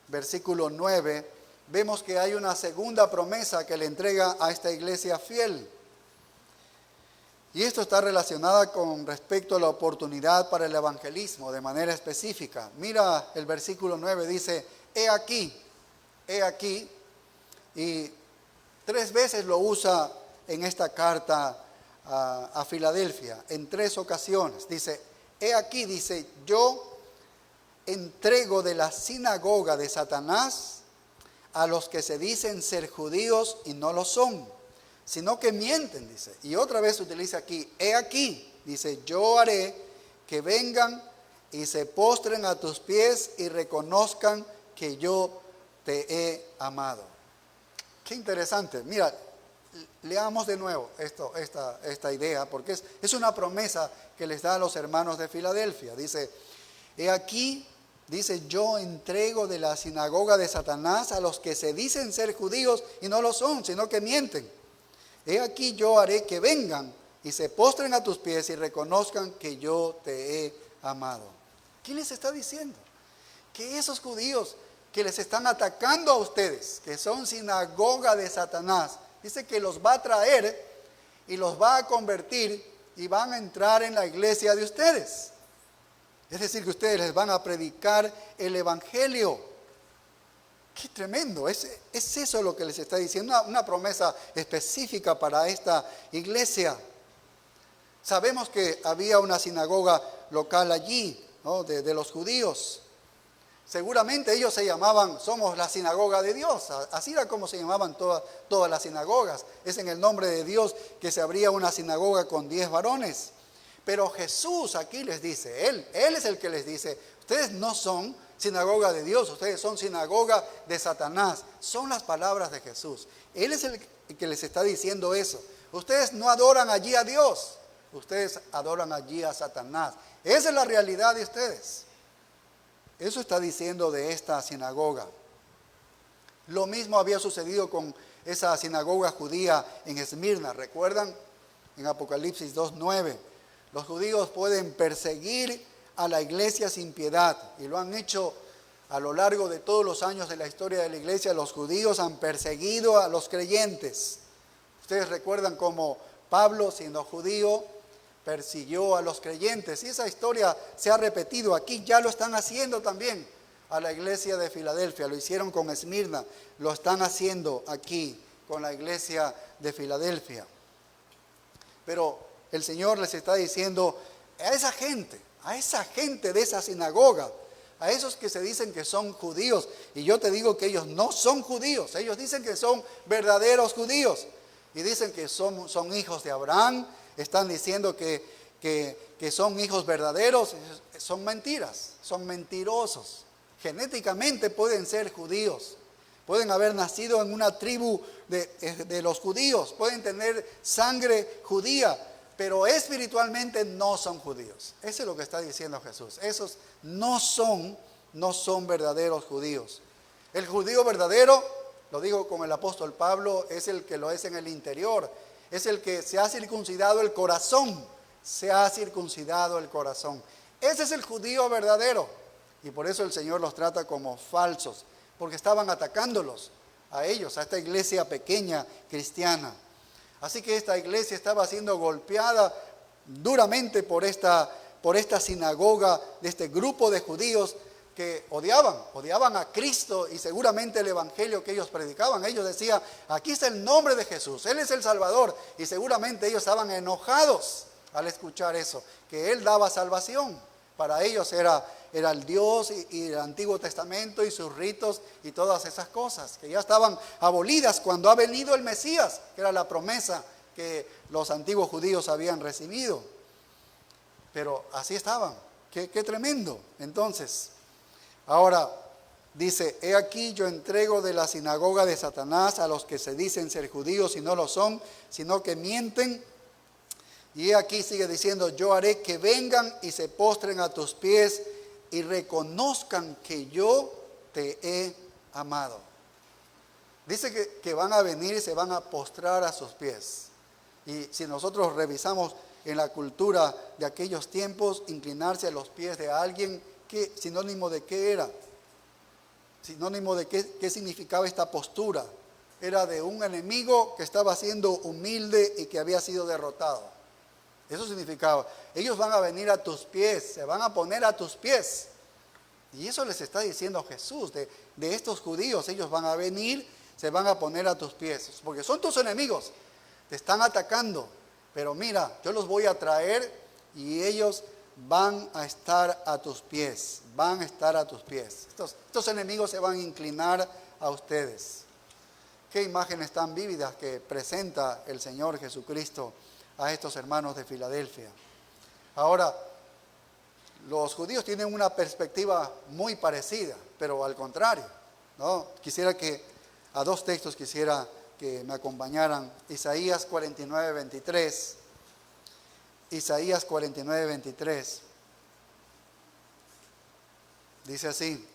versículo 9, vemos que hay una segunda promesa que le entrega a esta iglesia fiel. Y esto está relacionada con respecto a la oportunidad para el evangelismo de manera específica. Mira el versículo 9, dice, he aquí, y 3 veces lo usa en esta carta a Filadelfia, en 3 ocasiones. Dice, he aquí, dice, yo entrego de la sinagoga de Satanás a los que se dicen ser judíos y no lo son, sino que mienten, dice. Y otra vez utiliza aquí, he aquí, dice, yo haré que vengan y se postren a tus pies y reconozcan que yo te he amado. Qué interesante. Mira, leamos de nuevo esta idea, porque es una promesa que les da a los hermanos de Filadelfia. Dice, he aquí, dice, yo entrego de la sinagoga de Satanás a los que se dicen ser judíos y no lo son, sino que mienten. He aquí yo haré que vengan y se postren a tus pies y reconozcan que yo te he amado. ¿Qué les está diciendo? Que esos judíos que les están atacando a ustedes, que son sinagoga de Satanás, dice que los va a traer y los va a convertir y van a entrar en la iglesia de ustedes. Es decir, que ustedes les van a predicar el evangelio. ¡Qué tremendo! Es eso lo que les está diciendo, una promesa específica para esta iglesia. Sabemos que había una sinagoga local allí, ¿no? de los judíos. Seguramente ellos se llamaban, somos la sinagoga de Dios. Así era como se llamaban todas las sinagogas. Es en el nombre de Dios que se abría una sinagoga con 10 varones. Pero Jesús aquí les dice, Él es el que les dice, ustedes no son sinagoga de Dios, ustedes son sinagoga de Satanás. Son las palabras de Jesús. Él es el que les está diciendo eso. Ustedes no adoran allí a Dios, ustedes adoran allí a Satanás. Esa es la realidad de ustedes. Eso está diciendo de esta sinagoga. Lo mismo había sucedido con esa sinagoga judía en Esmirna. ¿Recuerdan? En Apocalipsis 2:9. Los judíos pueden perseguir a la iglesia sin piedad. Y lo han hecho a lo largo de todos los años de la historia de la iglesia. Los judíos han perseguido a los creyentes. Ustedes recuerdan cómo Pablo, siendo judío, persiguió a los creyentes, y esa historia se ha repetido aquí. Ya lo están haciendo también a la iglesia de Filadelfia, lo hicieron con Esmirna, lo están haciendo aquí con la iglesia de Filadelfia. Pero el Señor les está diciendo a esa gente de esa sinagoga, a esos que se dicen que son judíos, y yo te digo que ellos no son judíos, ellos dicen que son verdaderos judíos, y dicen que son hijos de Abraham. Están diciendo que son hijos verdaderos. Son mentiras, son mentirosos. Genéticamente pueden ser judíos, pueden haber nacido en una tribu de los judíos, pueden tener sangre judía, pero espiritualmente no son judíos. Eso es lo que está diciendo Jesús. Esos no son verdaderos judíos. El judío verdadero, lo digo con el apóstol Pablo, es el que lo es en el interior. Es el que se ha circuncidado el corazón. Se ha circuncidado el corazón. Ese es el judío verdadero. Y por eso el Señor los trata como falsos. Porque estaban atacándolos a ellos, a esta iglesia pequeña cristiana. Así que esta iglesia estaba siendo golpeada duramente por esta sinagoga de este grupo de judíos que odiaban a Cristo y seguramente el evangelio que ellos predicaban. Ellos decían, aquí está el nombre de Jesús, Él es el Salvador, y seguramente ellos estaban enojados al escuchar eso, que Él daba salvación. Para ellos era el Dios y el Antiguo Testamento y sus ritos y todas esas cosas, que ya estaban abolidas cuando ha venido el Mesías, que era la promesa que los antiguos judíos habían recibido. Pero así estaban, qué tremendo. Entonces, ahora dice, he aquí yo entrego de la sinagoga de Satanás a los que se dicen ser judíos y no lo son, sino que mienten. Y he aquí sigue diciendo, yo haré que vengan y se postren a tus pies y reconozcan que yo te he amado. Dice que van a venir y se van a postrar a sus pies. Y si nosotros revisamos en la cultura de aquellos tiempos, inclinarse a los pies de alguien, ¿qué sinónimo de qué era? Sinónimo de qué significaba esta postura. Era de un enemigo que estaba siendo humilde y que había sido derrotado. Eso significaba, ellos van a venir a tus pies, se van a poner a tus pies. Y eso les está diciendo Jesús, de estos judíos, ellos van a venir, se van a poner a tus pies, porque son tus enemigos, te están atacando. Pero mira, yo los voy a traer y ellos van a estar a tus pies, van a estar a tus pies. Estos enemigos se van a inclinar a ustedes. Qué imágenes tan vívidas que presenta el Señor Jesucristo a estos hermanos de Filadelfia. Ahora, los judíos tienen una perspectiva muy parecida, pero al contrario. ¿no? Quisiera que a dos textos quisiera que me acompañaran. Isaías 49, 23. Isaías 49, 23. Dice así.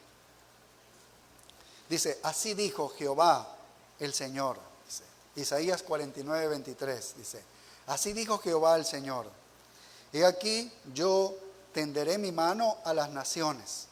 Dice, así dijo Jehová el Señor. Dice, Isaías 49, 23. Dice, así dijo Jehová el Señor. He aquí, yo tenderé mi mano a las naciones,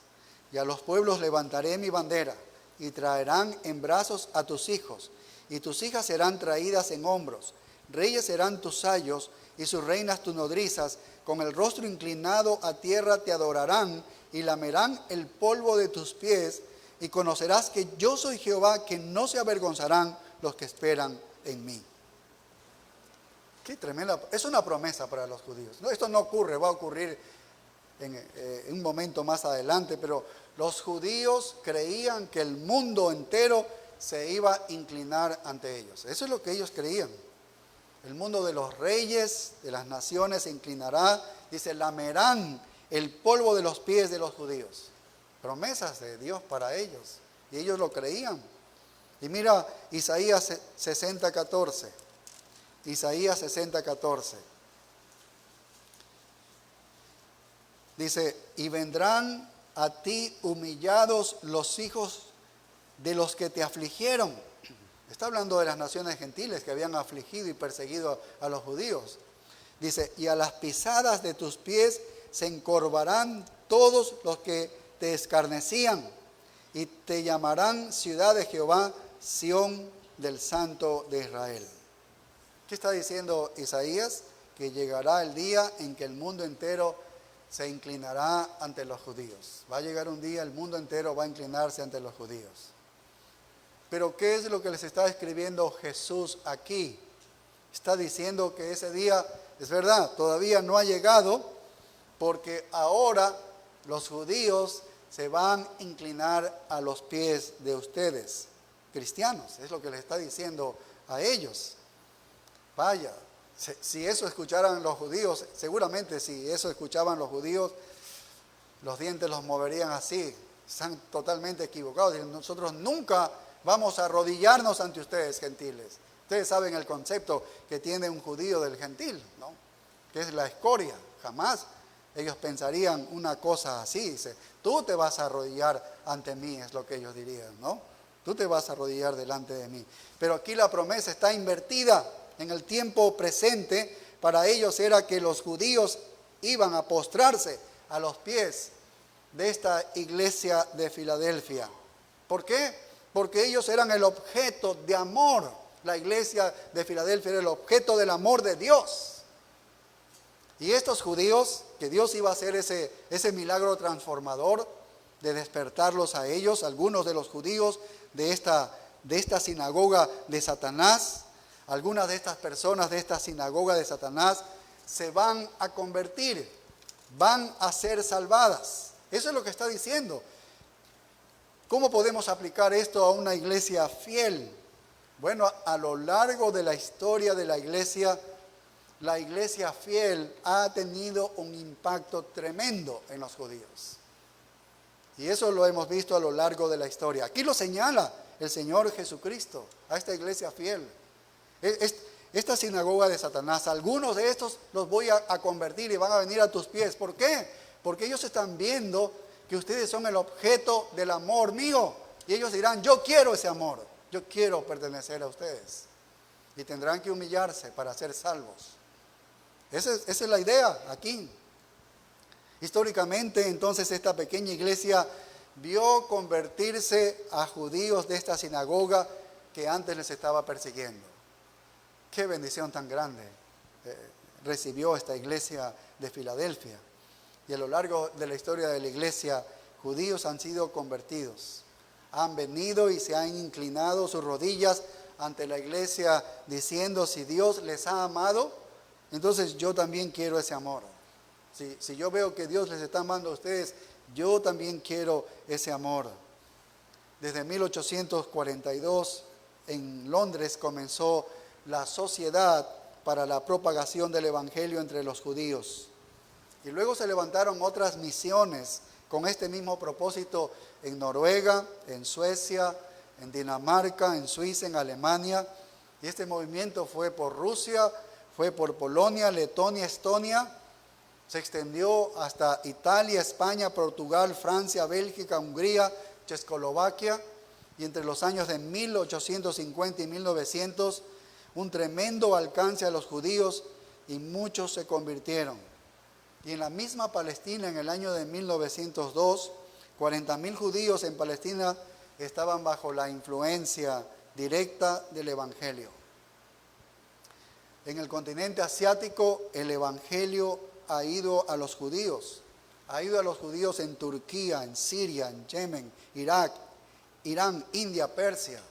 y a los pueblos levantaré mi bandera, y traerán en brazos a tus hijos, y tus hijas serán traídas en hombros. Reyes serán tus sayos, y sus reinas tus nodrizas. Con el rostro inclinado a tierra te adorarán, y lamerán el polvo de tus pies, y conocerás que yo soy Jehová, que no se avergonzarán los que esperan en mí. Qué tremenda, es una promesa para los judíos. No, esto no ocurre, va a ocurrir en un momento más adelante, pero los judíos creían que el mundo entero se iba a inclinar ante ellos. Eso es lo que ellos creían. El mundo de los reyes, de las naciones se inclinará, dice, lamerán el polvo de los pies de los judíos. Promesas de Dios para ellos, y ellos lo creían. Y mira Isaías 60, 14. Isaías 60, 14. Dice, y vendrán a ti humillados los hijos de los que te afligieron. Está hablando de las naciones gentiles que habían afligido y perseguido a los judíos. Dice, y a las pisadas de tus pies se encorvarán todos los que te escarnecían, y te llamarán ciudad de Jehová, Sión del Santo de Israel. ¿Qué está diciendo Isaías? Que llegará el día en que el mundo entero se inclinará ante los judíos. Va a llegar un día, el mundo entero va a inclinarse ante los judíos. Pero ¿qué es lo que les está escribiendo Jesús aquí? Está diciendo que ese día, es verdad, todavía no ha llegado, porque ahora los judíos se van a inclinar a los pies de ustedes, cristianos. Es lo que les está diciendo a ellos. Vaya, si eso escucharan los judíos, seguramente si eso escuchaban los judíos, los dientes los moverían así. Están totalmente equivocados. Nosotros nunca vamos a arrodillarnos ante ustedes, gentiles. Ustedes saben el concepto que tiene un judío del gentil, ¿no? Que es la escoria. Jamás ellos pensarían una cosa así. Dice, tú te vas a arrodillar ante mí, es lo que ellos dirían, ¿no? Tú te vas a arrodillar delante de mí. Pero aquí la promesa está invertida. En el tiempo presente, para ellos era que los judíos iban a postrarse a los pies de esta iglesia de Filadelfia. ¿Por qué? Porque ellos eran el objeto de amor. La iglesia de Filadelfia era el objeto del amor de Dios. Y estos judíos, que Dios iba a hacer ese milagro transformador de despertarlos a ellos, algunos de los judíos de esta sinagoga de Satanás, algunas de estas personas de esta sinagoga de Satanás se van a convertir, van a ser salvadas. Eso es lo que está diciendo. ¿Cómo podemos aplicar esto a una iglesia fiel? Bueno, a lo largo de la historia de la iglesia fiel ha tenido un impacto tremendo en los judíos. Y eso lo hemos visto a lo largo de la historia. Aquí lo señala el Señor Jesucristo a esta iglesia fiel. Esta sinagoga de Satanás, algunos de estos los voy a convertir y van a venir a tus pies. ¿Por qué? Porque ellos están viendo que ustedes son el objeto del amor mío. Y ellos dirán, yo quiero ese amor, yo quiero pertenecer a ustedes. Y tendrán que humillarse para ser salvos. Esa es la idea aquí. Históricamente, entonces, esta pequeña iglesia vio convertirse a judíos de esta sinagoga que antes les estaba persiguiendo. Qué bendición tan grande recibió esta iglesia de Filadelfia. Y a lo largo de la historia de la iglesia, judíos han sido convertidos. Han venido y se han inclinado sus rodillas ante la iglesia diciendo, si Dios les ha amado, entonces yo también quiero ese amor. Si yo veo que Dios les está amando a ustedes, yo también quiero ese amor. Desde 1842 en Londres comenzó la Sociedad para la Propagación del Evangelio entre los Judíos. Y luego se levantaron otras misiones con este mismo propósito en Noruega, en Suecia, en Dinamarca, en Suiza, en Alemania. Y este movimiento fue por Rusia, fue por Polonia, Letonia, Estonia. Se extendió hasta Italia, España, Portugal, Francia, Bélgica, Hungría, Checoslovaquia. Y entre los años de 1850 y 1900, un tremendo alcance a los judíos y muchos se convirtieron. Y en la misma Palestina, en el año de 1902, 40,000 judíos en Palestina estaban bajo la influencia directa del Evangelio. En el continente asiático, el Evangelio ha ido a los judíos. Ha ido a los judíos en Turquía, en Siria, en Yemen, Irak, Irán, India, Persia.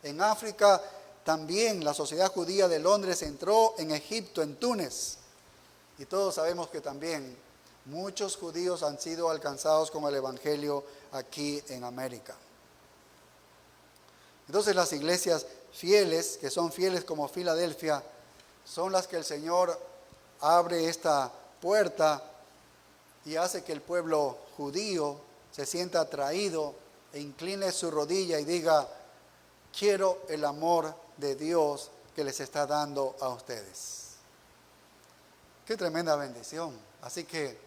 En África también la sociedad judía de Londres entró, en Egipto, en Túnez. Y todos sabemos que también muchos judíos han sido alcanzados con el Evangelio aquí en América. Entonces las iglesias fieles, que son fieles como Filadelfia, son las que el Señor abre esta puerta y hace que el pueblo judío se sienta atraído e incline su rodilla y diga: quiero el amor de Dios que les está dando a ustedes. Qué tremenda bendición. Así que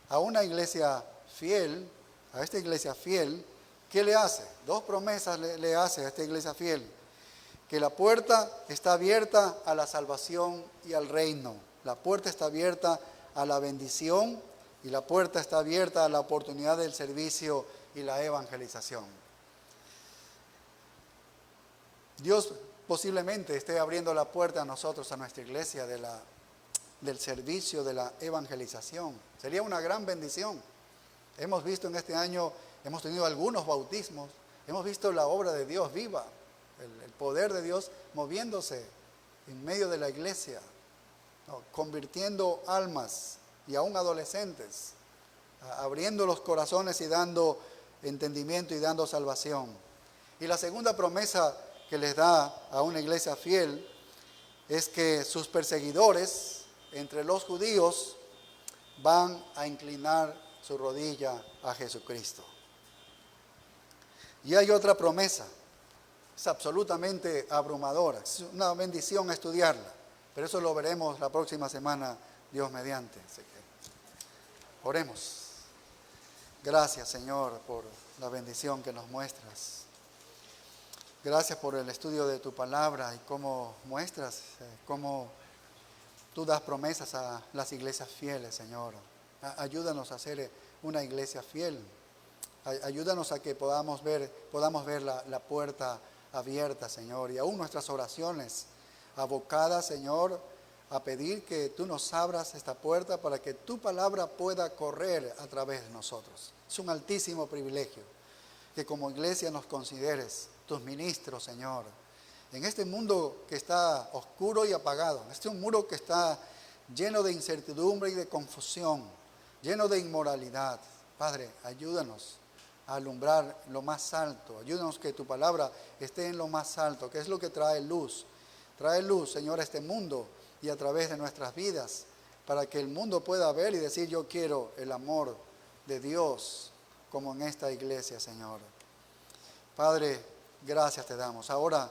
a una iglesia fiel, a esta iglesia fiel, ¿qué le hace? Dos promesas le hace a esta iglesia fiel. Que la puerta está abierta a la salvación y al reino. La puerta está abierta a la bendición y la puerta está abierta a la oportunidad del servicio y la evangelización. Dios posiblemente esté abriendo la puerta a nosotros, a nuestra iglesia, del servicio, de la evangelización. Sería una gran bendición. Hemos visto en este año, hemos tenido algunos bautismos, hemos visto la obra de Dios viva, el poder de Dios moviéndose en medio de la iglesia, ¿no? Convirtiendo almas y aún adolescentes, abriendo los corazones y dando entendimiento y dando salvación. Y la segunda promesa que les da a una iglesia fiel es que sus perseguidores entre los judíos van a inclinar su rodilla a Jesucristo. Y hay otra promesa, es absolutamente abrumadora, es una bendición estudiarla, pero eso lo veremos la próxima semana, Dios mediante. Así que oremos. Gracias, Señor, por la bendición que nos muestras. Gracias por el estudio de tu palabra y cómo muestras, cómo tú das promesas a las iglesias fieles, Señor. Ayúdanos a ser una iglesia fiel. Ayúdanos a que podamos ver la puerta abierta, Señor. Y aún nuestras oraciones abocadas, Señor, a pedir que tú nos abras esta puerta para que tu palabra pueda correr a través de nosotros. Es un altísimo privilegio que como iglesia nos consideres tus ministros, Señor. En este mundo que está oscuro y apagado, en este mundo que está lleno de incertidumbre y de confusión, lleno de inmoralidad, Padre, ayúdanos a alumbrar lo más alto, ayúdanos que tu palabra esté en lo más alto, que es lo que trae luz. Trae luz, Señor, a este mundo y a través de nuestras vidas, para que el mundo pueda ver y decir: yo quiero el amor de Dios como en esta iglesia, Señor. Padre, gracias te damos. Ahora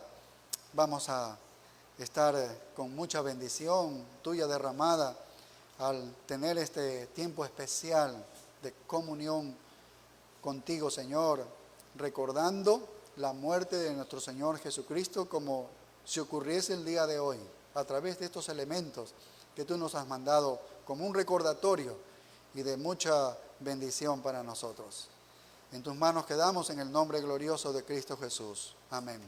vamos a estar con mucha bendición tuya derramada al tener este tiempo especial de comunión contigo, Señor, recordando la muerte de nuestro Señor Jesucristo como si ocurriese el día de hoy, a través de estos elementos que tú nos has mandado como un recordatorio y de mucha bendición para nosotros. En tus manos quedamos en el nombre glorioso de Cristo Jesús. Amén.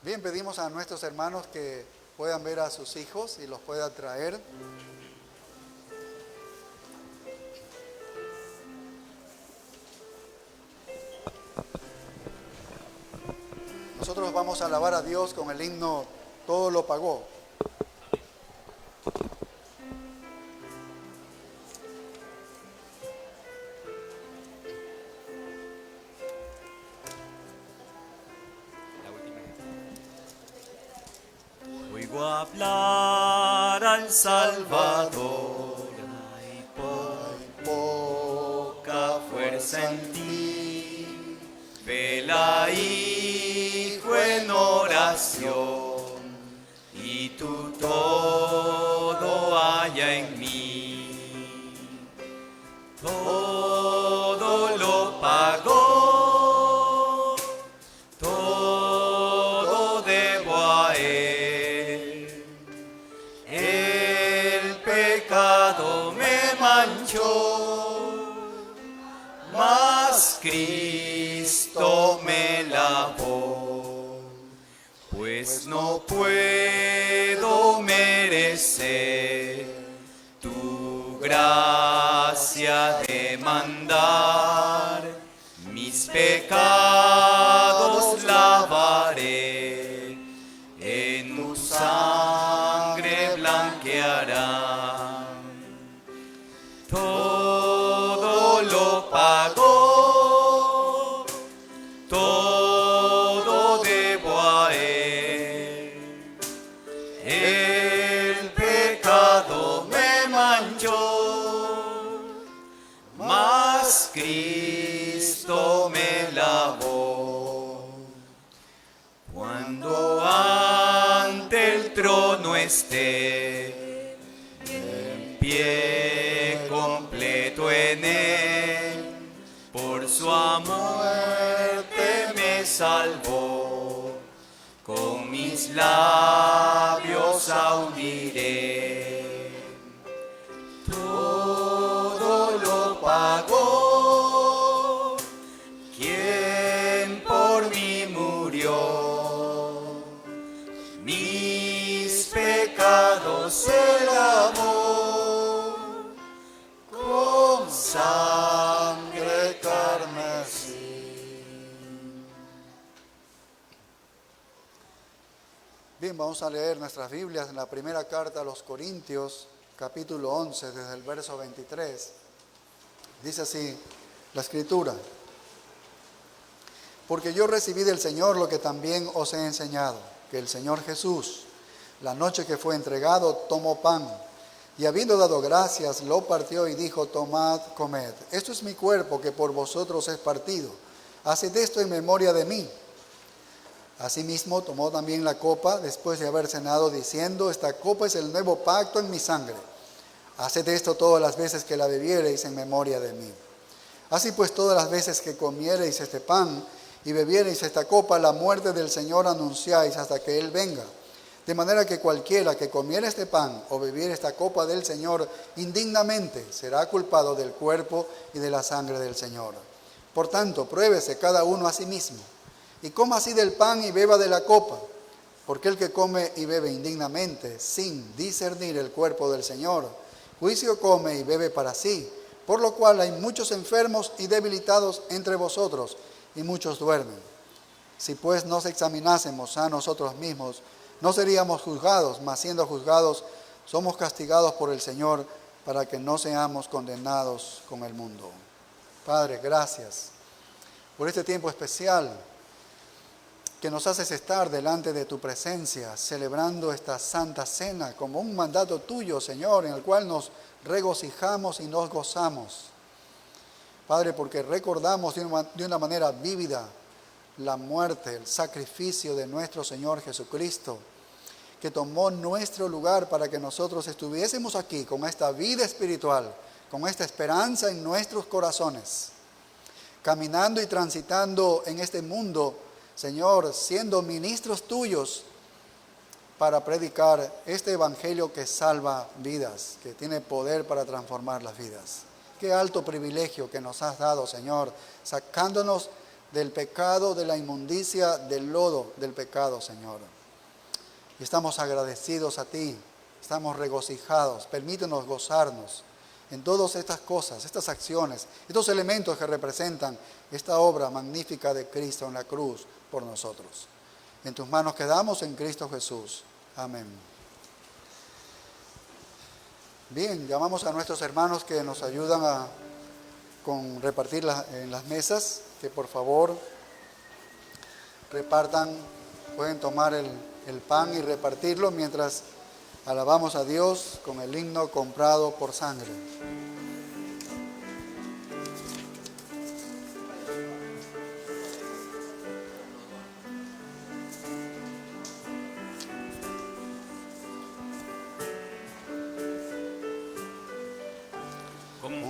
Bien, pedimos a nuestros hermanos que puedan ver a sus hijos y los puedan traer. Nosotros vamos a alabar a Dios con el himno Todo lo pagó.
Oigo hablar al Salvador, hay poca fuerza. creación, y tú todo haya en mí. Todo lo pagó, todo debo a Él. El pecado me manchó, mas Cristo me lavó. Pues no puedo merecer tu gracia demandar, mis pecados lavaré, en tu sangre blanquearán. Todo lo pagó, todo debo a Él. El pecado me manchó, mas Cristo me lavó. Cuando ante el trono esté, en pie completo en Él, por su amor me salvó, con mis labios aún diré. Todo lo pagó, quien por mí murió, mis pecados se lavó, con sangre carmesí.
Bien, vamos a leer nuestras Biblias en la primera carta a los Corintios, capítulo 11, desde el verso 23. Dice así la Escritura: porque yo recibí del Señor lo que también os he enseñado, que el Señor Jesús, la noche que fue entregado, tomó pan, y habiendo dado gracias, lo partió y dijo: tomad, comed, esto es mi cuerpo que por vosotros es partido, haced esto en memoria de mí. Asimismo tomó también la copa después de haber cenado, diciendo: esta copa es el nuevo pacto en mi sangre. Haced esto todas las veces que la bebiereis en memoria de mí. Así pues, todas las veces que comiereis este pan y bebiereis esta copa, la muerte del Señor anunciáis hasta que Él venga. De manera que cualquiera que comiere este pan o bebiere esta copa del Señor indignamente será culpado del cuerpo y de la sangre del Señor. Por tanto, pruébese cada uno a sí mismo, y coma así del pan y beba de la copa, porque el que come y bebe indignamente, sin discernir el cuerpo del Señor, juicio come y bebe para sí, por lo cual hay muchos enfermos y debilitados entre vosotros, y muchos duermen. Si pues nos examinásemos a nosotros mismos, no seríamos juzgados, mas siendo juzgados, somos castigados por el Señor, para que no seamos condenados con el mundo. Padre, gracias por este tiempo especial que nos haces estar delante de tu presencia, celebrando esta santa cena como un mandato tuyo, Señor, en el cual nos regocijamos y nos gozamos. Padre, porque recordamos de una manera vívida la muerte, el sacrificio de nuestro Señor Jesucristo, que tomó nuestro lugar para que nosotros estuviésemos aquí con esta vida espiritual, con esta esperanza en nuestros corazones, caminando y transitando en este mundo, Señor, siendo ministros tuyos para predicar este evangelio que salva vidas, que tiene poder para transformar las vidas. Qué alto privilegio que nos has dado, Señor, sacándonos del pecado, de la inmundicia, del lodo del pecado, Señor. Y estamos agradecidos a ti, estamos regocijados. Permítenos gozarnos en todas estas cosas, estas acciones, estos elementos que representan esta obra magnífica de Cristo en la cruz por nosotros. En tus manos quedamos en Cristo Jesús. Amén. Bien, llamamos a nuestros hermanos que nos ayudan con repartir en las mesas, que por favor repartan, pueden tomar el pan y repartirlo mientras alabamos a Dios con el himno comprado por sangre.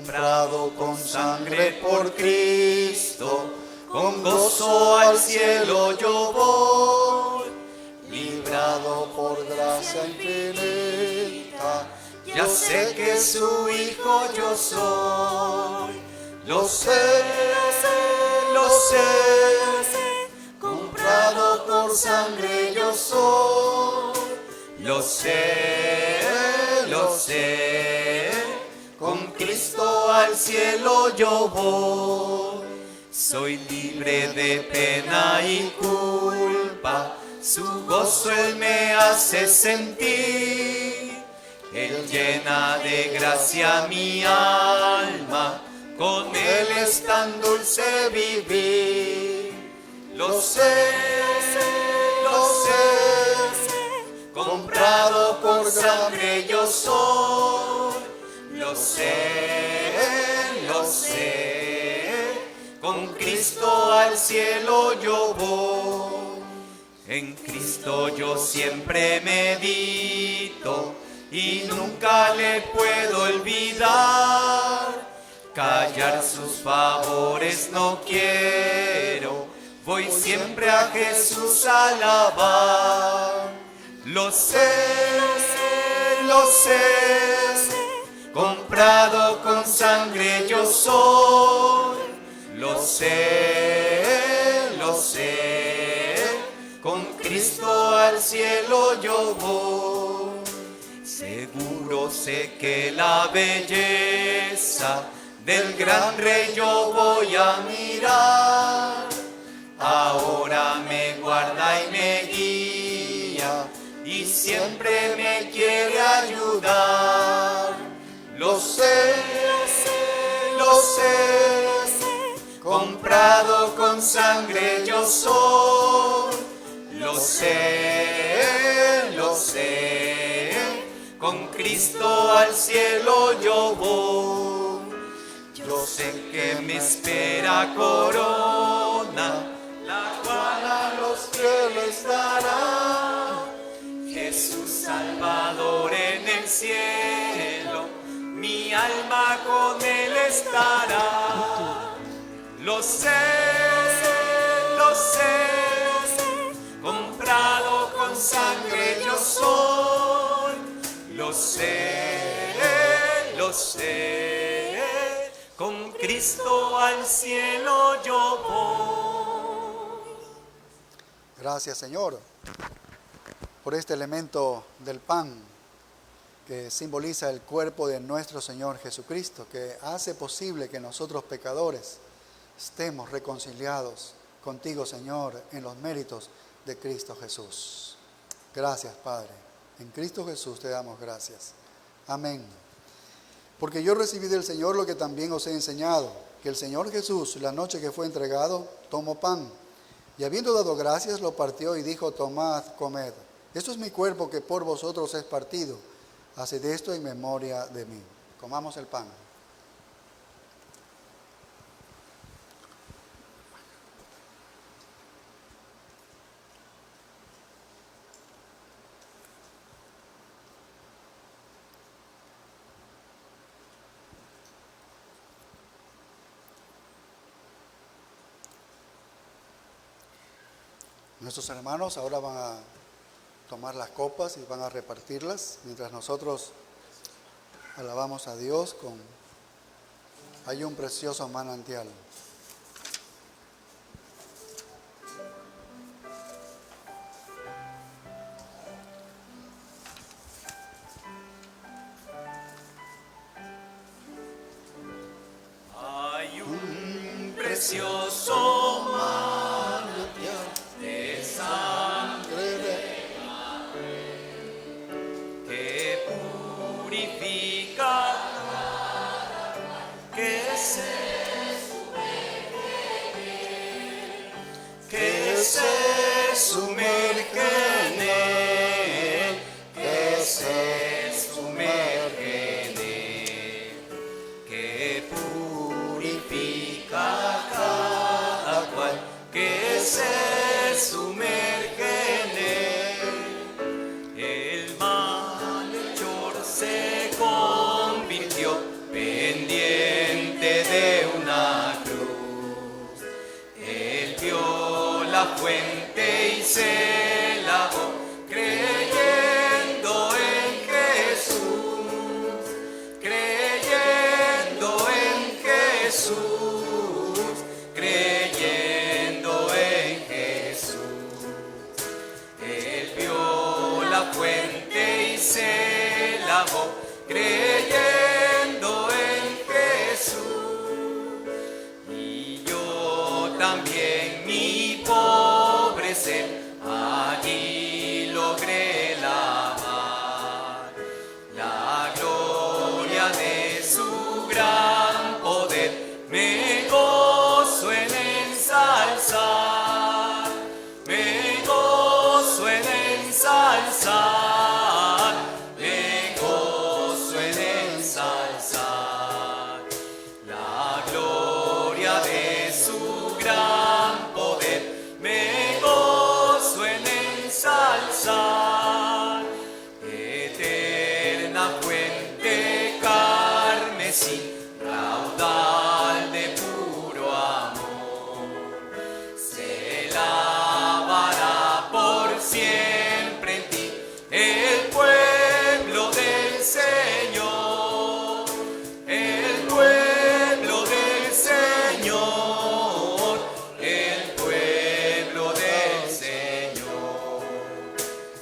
comprado con sangre por Cristo, con gozo al cielo yo voy, librado por gracia infinita, yo sé que su hijo yo soy, lo sé, comprado por sangre yo soy, lo sé, con Cristo al cielo yo voy. Soy libre de pena y culpa, su gozo Él me hace sentir. Él llena de gracia mi alma, con Él es tan dulce vivir. Lo sé, comprado por sangre yo soy. Lo sé, con Cristo al cielo yo voy. En Cristo yo siempre medito y nunca le puedo olvidar. Callar sus favores no quiero, voy siempre a Jesús a alabar. Lo sé, comprado con sangre yo soy. Lo sé, con Cristo al cielo yo voy. Seguro sé que la belleza del gran Rey yo voy a mirar. Ahora me guarda y me guía y siempre me quiere ayudar. Lo sé, comprado con sangre yo soy. Lo sé, con Cristo al cielo yo voy. Yo sé que me espera corona, la cual a los fieles dará. Jesús Salvador en el cielo, mi alma con Él estará. Lo sé, comprado con sangre yo soy. Lo sé, con Cristo al cielo yo voy.
Gracias, Señor, por este elemento del pan que simboliza el cuerpo de nuestro Señor Jesucristo, que hace posible que nosotros pecadores estemos reconciliados contigo, Señor, en los méritos de Cristo Jesús. Gracias, Padre. En Cristo Jesús te damos gracias. Amén. Porque yo recibí del Señor lo que también os he enseñado, que el Señor Jesús, la noche que fue entregado, tomó pan, y habiendo dado gracias, lo partió y dijo: tomad, comed. Esto es mi cuerpo que por vosotros es partido. Haced esto en memoria de mí. Comamos el pan. Nuestros hermanos ahora van a tomar las copas y van a repartirlas, mientras nosotros alabamos a Dios con... Hay un precioso manantial.
Hay un precioso manantial de sangre que purifica, que se sumerge en él, que se sumerge en él, que purifica cada cual, que se sumerge en él. El malhechor se convirtió, vendiendo alabó, creyendo en Jesús. Y yo también, mi pobre ser, allí logré la paz. La gloria de su gran poder me gozo en ensalzar, me gozo en ensalzar, me gozo en ensalzar. La gloria de su gran poder me gozo en ensalzar. Eterna fuente carmesí, raudal de puro amor, se lavará por siempre en ti el pueblo del Señor, el pueblo del Señor, el pueblo del Señor.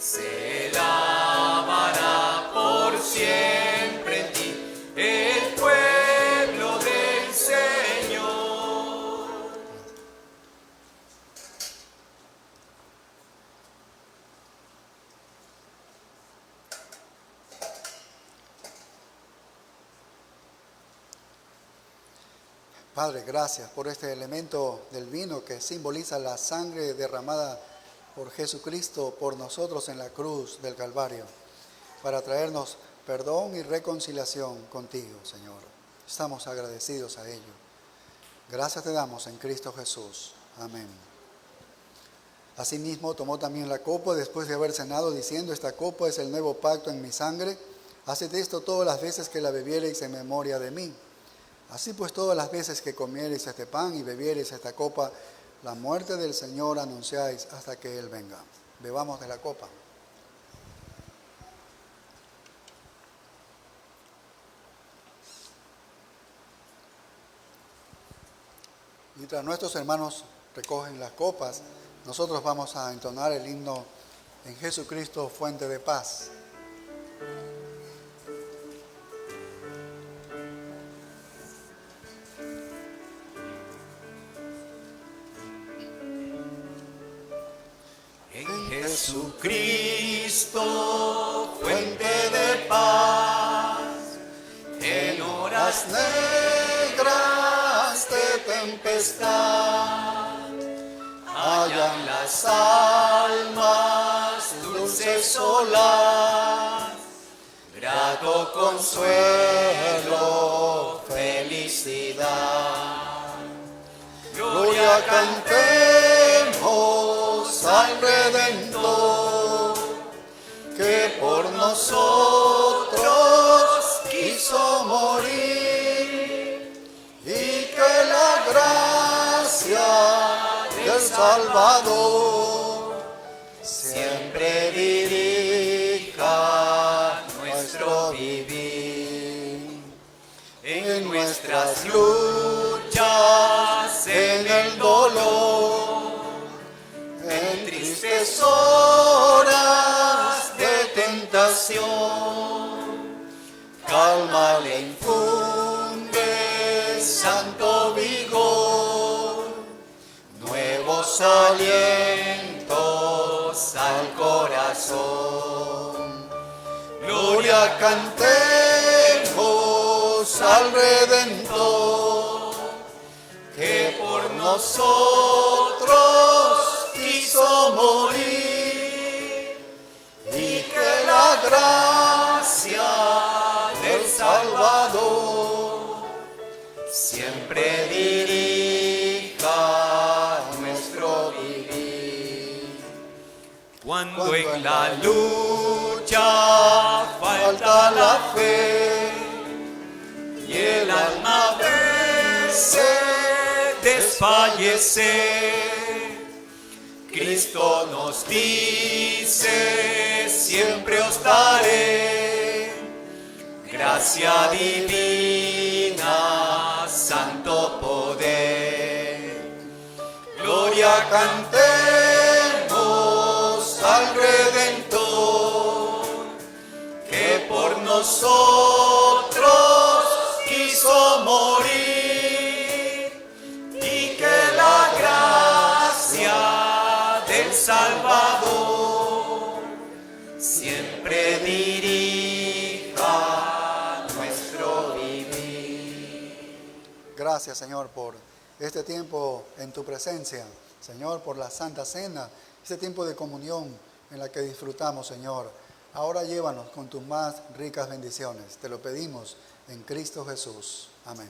Se lavará por siempre en ti el pueblo del Señor.
Padre, gracias por este elemento del vino que simboliza la sangre derramada por Jesucristo por nosotros en la cruz del Calvario, para traernos perdón y reconciliación contigo, Señor. Estamos agradecidos a ello. Gracias te damos en Cristo Jesús. Amén. Asimismo, tomó también la copa después de haber cenado, diciendo: esta copa es el nuevo pacto en mi sangre. Haced esto todas las veces que la bebiereis en memoria de mí. Así pues, todas las veces que comiereis este pan y bebiereis esta copa, la muerte del Señor anunciáis hasta que Él venga. Bebamos de la copa. Mientras nuestros hermanos recogen las copas, nosotros vamos a entonar el himno En Jesucristo, fuente de paz.
Jesucristo, fuente de paz, en horas negras de tempestad, hallan las almas dulce solar, grato consuelo, felicidad. Gloria cantemos al Redentor, que por nosotros quiso morir, y que la gracia del Salvador siempre dirija nuestro vivir. En nuestras luchas, en el dolor, en tristes horas de tentación, calma le infunde santo vigor, nuevos alientos al corazón. Gloria cantemos al Redentor, que por nosotros quiso morir, y que la gracia del Salvador siempre dirija nuestro vivir. Cuando en la lucha falta la fe y el alma vence desfallecer, Cristo nos dice: siempre os daré gracia divina, santo poder. Gloria cantemos al Redentor, que por nosotros nosotros quiso morir, y que la gracia del Salvador siempre dirija nuestro vivir.
Gracias, Señor, por este tiempo en tu presencia. Señor, por la Santa Cena, este tiempo de comunión en la que disfrutamos, Señor. Ahora llévanos con tus más ricas bendiciones. Te lo pedimos en Cristo Jesús. Amén.